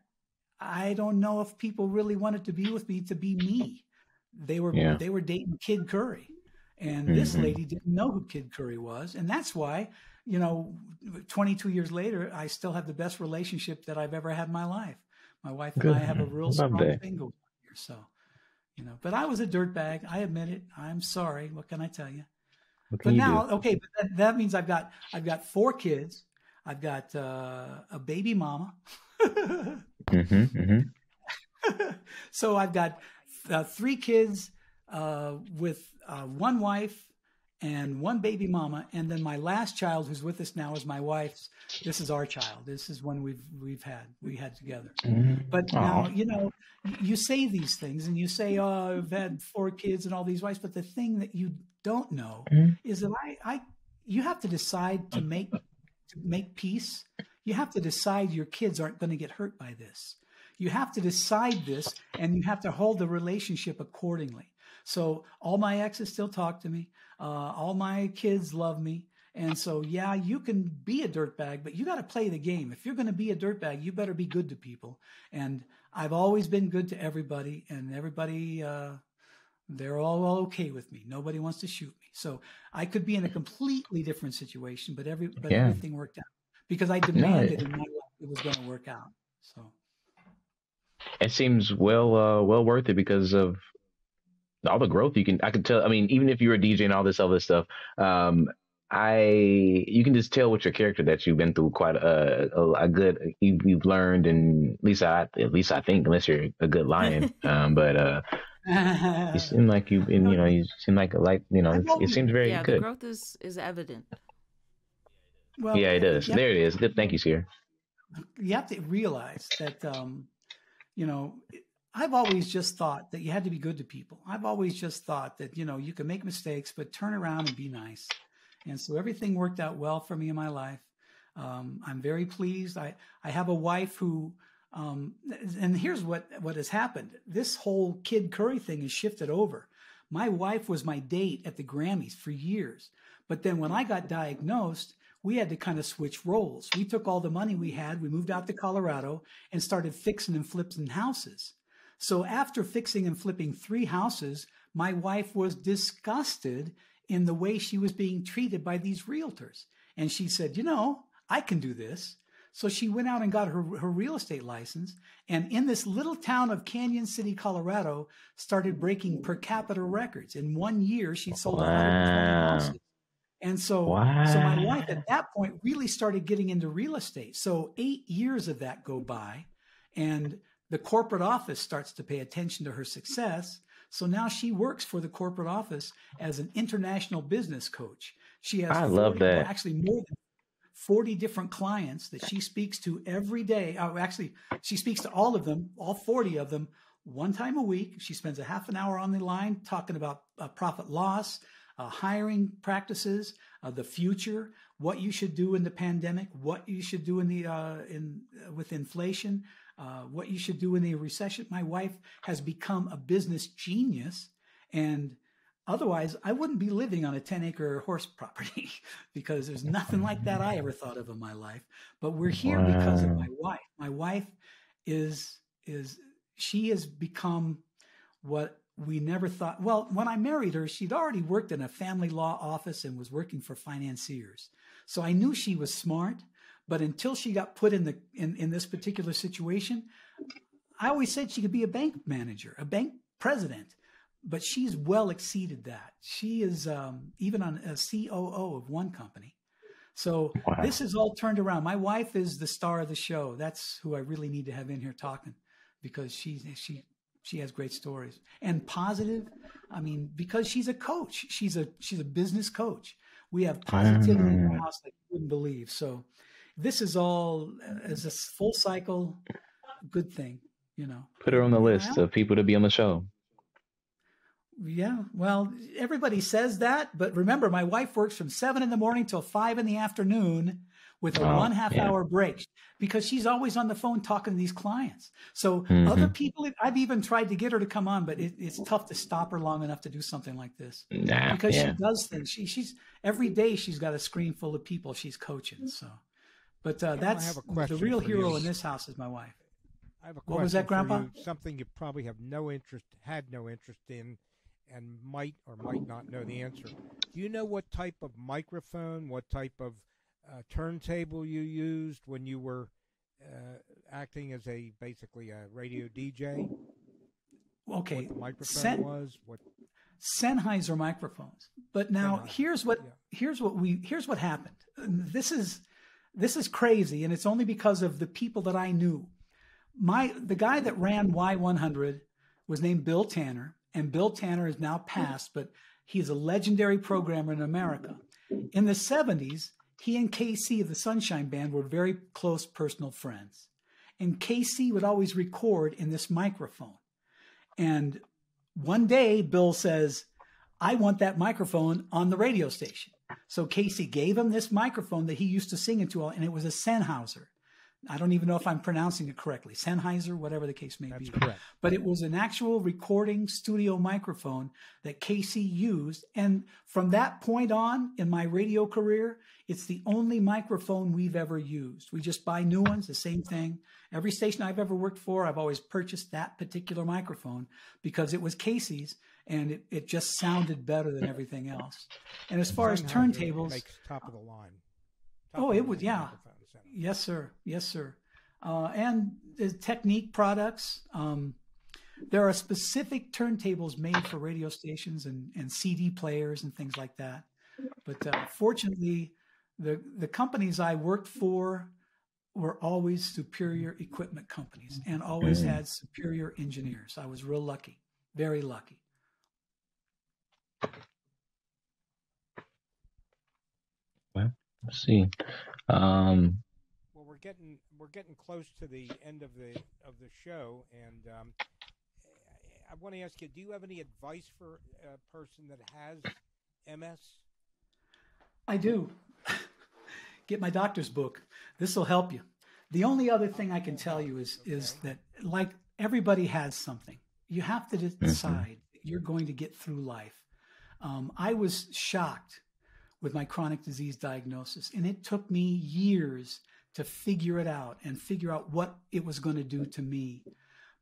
Speaker 4: I don't know if people really wanted to be with me to be me. They were dating Kid Curry. And this lady didn't know who Kid Curry was. And that's why, 22 years later, I still have the best relationship that I've ever had in my life. My wife and I have a real strong thing going here. So, but I was a dirtbag. I admit it. I'm sorry. What can I tell you? But now, okay, but that means I've got 4 kids. I've got a baby mama. So I've got 3 kids with 1 wife and 1 baby mama, and then my last child, who's with us now, is my wife's. This is our child. This is one we had together. But now, you say these things, and you say, "Oh, I've had 4 kids and all these wives." But the thing that you don't know is that you have to decide to make peace. You have to decide your kids aren't going to get hurt by this. You have to decide this, and you have to hold the relationship accordingly. So all my exes still talk to me. All my kids love me. And so, yeah, you can be a dirtbag, but you got to play the game. If you're going to be a dirtbag, you better be good to people. And I've always been good to everybody, and everybody, they're all okay with me. Nobody wants to shoot me. So I could be in a completely different situation, but everything worked out because I demanded in my life it was going to work out. So
Speaker 3: it seems well worth it because of all the growth I can tell. I mean, even if you're a DJ and all this other stuff, you can just tell with your character that you've been through quite a good. You've learned, and at least I think, unless you're a good lion, but you seem like you seem like it seems very good.
Speaker 7: The growth is evident.
Speaker 4: Well,
Speaker 3: yeah, it is. There it is. Good. Thank you, Sierra.
Speaker 4: You have to realize that, I've always just thought that you had to be good to people. I've always just thought that, you can make mistakes, but turn around and be nice. And so everything worked out well for me in my life. I'm very pleased. I have a wife who, and here's what has happened. This whole Kid Curry thing has shifted over. My wife was my date at the Grammys for years. But then when I got diagnosed, we had to kind of switch roles. We took all the money we had, we moved out to Colorado and started fixing and flipping houses. So after fixing and flipping 3 houses, my wife was disgusted in the way she was being treated by these realtors. And she said, I can do this. So she went out and got her real estate license. And in this little town of Canyon City, Colorado, started breaking per capita records. In 1 year, she sold 120 houses. And so my wife at that point really started getting into real estate. So 8 years of that go by, and the corporate office starts to pay attention to her success. So now she works for the corporate office as an international business coach. She has
Speaker 3: I love that.
Speaker 4: Actually, more 40 different clients that she speaks to every day. Actually, she speaks to all of them, all 40 of them, one time a week. She spends a half an hour on the line talking about profit loss, hiring practices, the future, what you should do in the pandemic, what you should do with inflation, what you should do in the recession. My wife has become a business genius, and otherwise I wouldn't be living on a 10-acre horse property because there's nothing like that I ever thought of in my life. But we're here because of my wife. My wife she has become what we never thought. Well, when I married her, she'd already worked in a family law office and was working for financiers. So I knew she was smart, but until she got put in this particular situation, I always said she could be a bank manager, a bank president, but she's well exceeded that. She is even on a COO of one company. So This is all turned around. My wife is the star of the show. That's who I really need to have in here talking, because she has great stories and positive. I mean, because she's a coach, she's a business coach. We have positivity in our house like you wouldn't believe. So this is all as a full cycle good thing, you know.
Speaker 3: Put her on the list of people to be on the show.
Speaker 4: Yeah, well, everybody says that, but remember, my wife works from 7 a.m. till 5 p.m. with a 1/2 hour break, because she's always on the phone talking to these clients. So other people, I've even tried to get her to come on, but it's tough to stop her long enough to do something like this, because she does things. She's every day she's got a screen full of people she's coaching. So, but that's the real hero in this house is my wife.
Speaker 6: I have a question.
Speaker 4: What was that, Grandpa?
Speaker 6: For you, something you probably had no interest in, and might or might not know the answer. Do you know what type of microphone, what type of turntable you used when you were acting as basically a radio DJ?
Speaker 4: Okay,
Speaker 6: what the microphone was? What
Speaker 4: Sennheiser microphones. But now here's what happened. This is crazy, and it's only because of the people that I knew. The guy that ran Y100 was named Bill Tanner, and Bill Tanner is now passed, but he's a legendary programmer in America. In the 70s, he and KC of the Sunshine Band were very close personal friends. And KC would always record in this microphone. And one day, Bill says, I want that microphone on the radio station. So KC gave him this microphone that he used to sing into, and it was a Sennheiser. I don't even know if I'm pronouncing it correctly. Sennheiser, whatever the case may be.
Speaker 6: That's correct.
Speaker 4: But it was an actual recording studio microphone that KC used. And from that point on in my radio career, it's the only microphone we've ever used. We just buy new ones, the same thing. Every station I've ever worked for, I've always purchased that particular microphone because it was KC's, and it just sounded better than everything else. And as far as turntables,
Speaker 6: makes top of the line.
Speaker 4: It would, yeah. Yes, sir. Yes, sir. And the Technique products. There are specific turntables made for radio stations and CD players and things like that. But fortunately, the companies I worked for were always superior equipment companies and always had superior engineers. I was real lucky, very lucky.
Speaker 3: Well, let's see.
Speaker 6: Well, we're getting close to the end of the show, and I want to ask you: do you have any advice for a person that has MS?
Speaker 4: I do. Get my doctor's book. This will help you. The only other thing I can tell you is that, like, everybody has something. You have to decide that you're going to get through life. I was shocked with my chronic disease diagnosis, and it took me years to figure it out and figure out what it was going to do to me.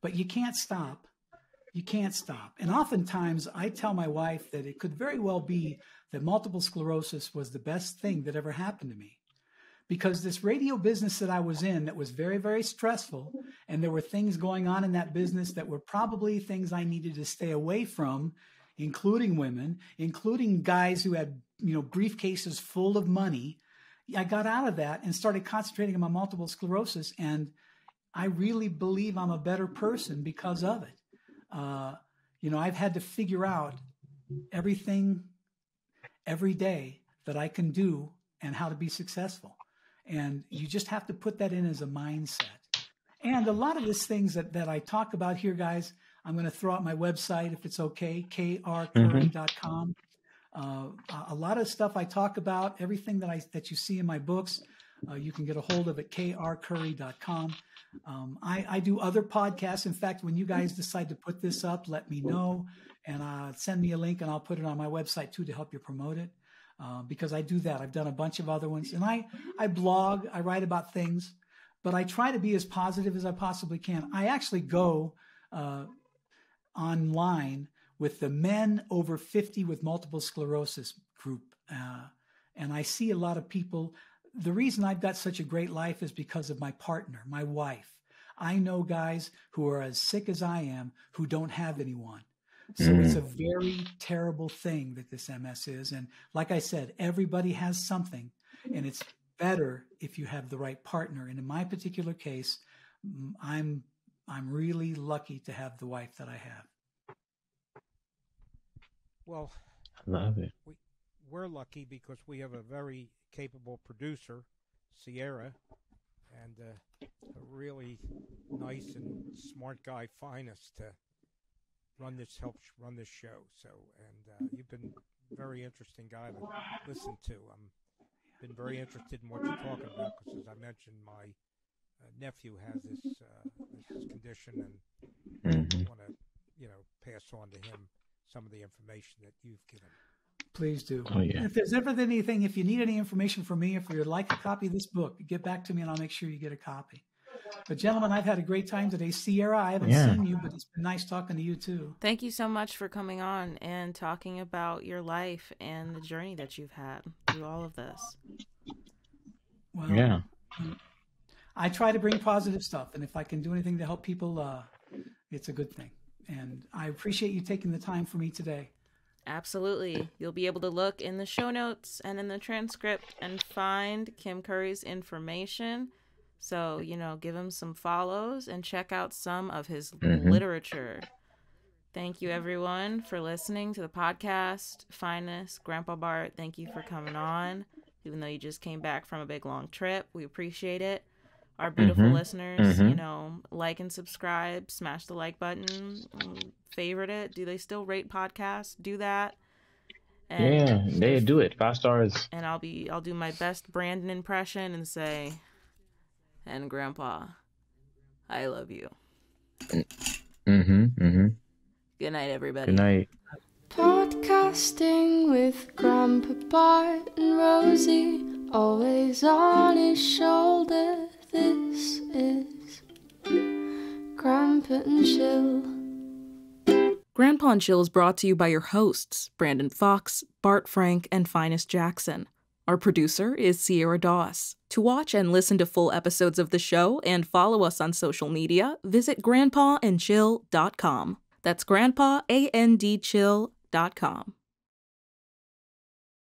Speaker 4: But you can't stop. You can't stop. And oftentimes I tell my wife that it could very well be that multiple sclerosis was the best thing that ever happened to me. Because this radio business that I was in that was very, very stressful, and there were things going on in that business that were probably things I needed to stay away from, including women, including guys who had, briefcases full of money. I got out of that and started concentrating on my multiple sclerosis, and I really believe I'm a better person because of it. I've had to figure out everything every day that I can do and how to be successful. And you just have to put that in as a mindset. And a lot of these things that I talk about here, guys, I'm going to throw out my website if it's okay, krcurry.com. A lot of stuff I talk about, everything that you see in my books, you can get a hold of at krcurry.com. I do other podcasts. In fact, when you guys decide to put this up, let me know and send me a link and I'll put it on my website too to help you promote it. Because I do that. I've done a bunch of other ones and I blog, I write about things, but I try to be as positive as I possibly can. I actually go online with the Men Over 50 with Multiple Sclerosis group. And I see a lot of people. The reason I've got such a great life is because of my partner, my wife. I know guys who are as sick as I am who don't have anyone. So it's a very terrible thing that this MS is. And like I said, everybody has something, and it's better if you have the right partner. And in my particular case, I'm really lucky to have the wife that I have.
Speaker 6: Well,
Speaker 3: I love it.
Speaker 6: We're lucky because we have a very capable producer, Sierra, and a really nice and smart guy, Phines, to help run this show. So, and you've been a very interesting guy to listen to. I've been very interested in what you're talking about because, as I mentioned, my nephew has this condition, and I want to, pass on to him some of the information that you've given.
Speaker 4: Please do.
Speaker 3: Oh, yeah.
Speaker 4: If there's ever anything, if you need any information from me, if you'd like a copy of this book, get back to me and I'll make sure you get a copy. But gentlemen, I've had a great time today. Sierra, I haven't seen you, but it's been nice talking to you too.
Speaker 7: Thank you so much for coming on and talking about your life and the journey that you've had through all of this.
Speaker 4: Well, I try to bring positive stuff, and if I can do anything to help people, it's a good thing. And I appreciate you taking the time for me today.
Speaker 7: Absolutely. You'll be able to look in the show notes and in the transcript and find Kim Curry's information. So, give him some follows and check out some of his literature. Thank you, everyone, for listening to the podcast. Phines, Grandpa Bart, thank you for coming on. Even though you just came back from a big, long trip, we appreciate it. Our beautiful listeners, like and subscribe, smash the like button, favorite it. Do they still rate podcasts? Do that. And
Speaker 3: they do it. 5 stars.
Speaker 7: And I'll do my best Brandon impression and say, and Grandpa, I love you. Good night, everybody.
Speaker 3: Good night.
Speaker 8: Podcasting with Grandpa Bart and Rosie, always on his shoulder. This is Grandpa and Chill.
Speaker 7: Grandpa and Chill is brought to you by your hosts, Brandon Fox, Bart Frank, and Phines Jackson. Our producer is Sierra Doss. To watch and listen to full episodes of the show and follow us on social media, visit grandpaandchill.com. That's grandpaandchill.com.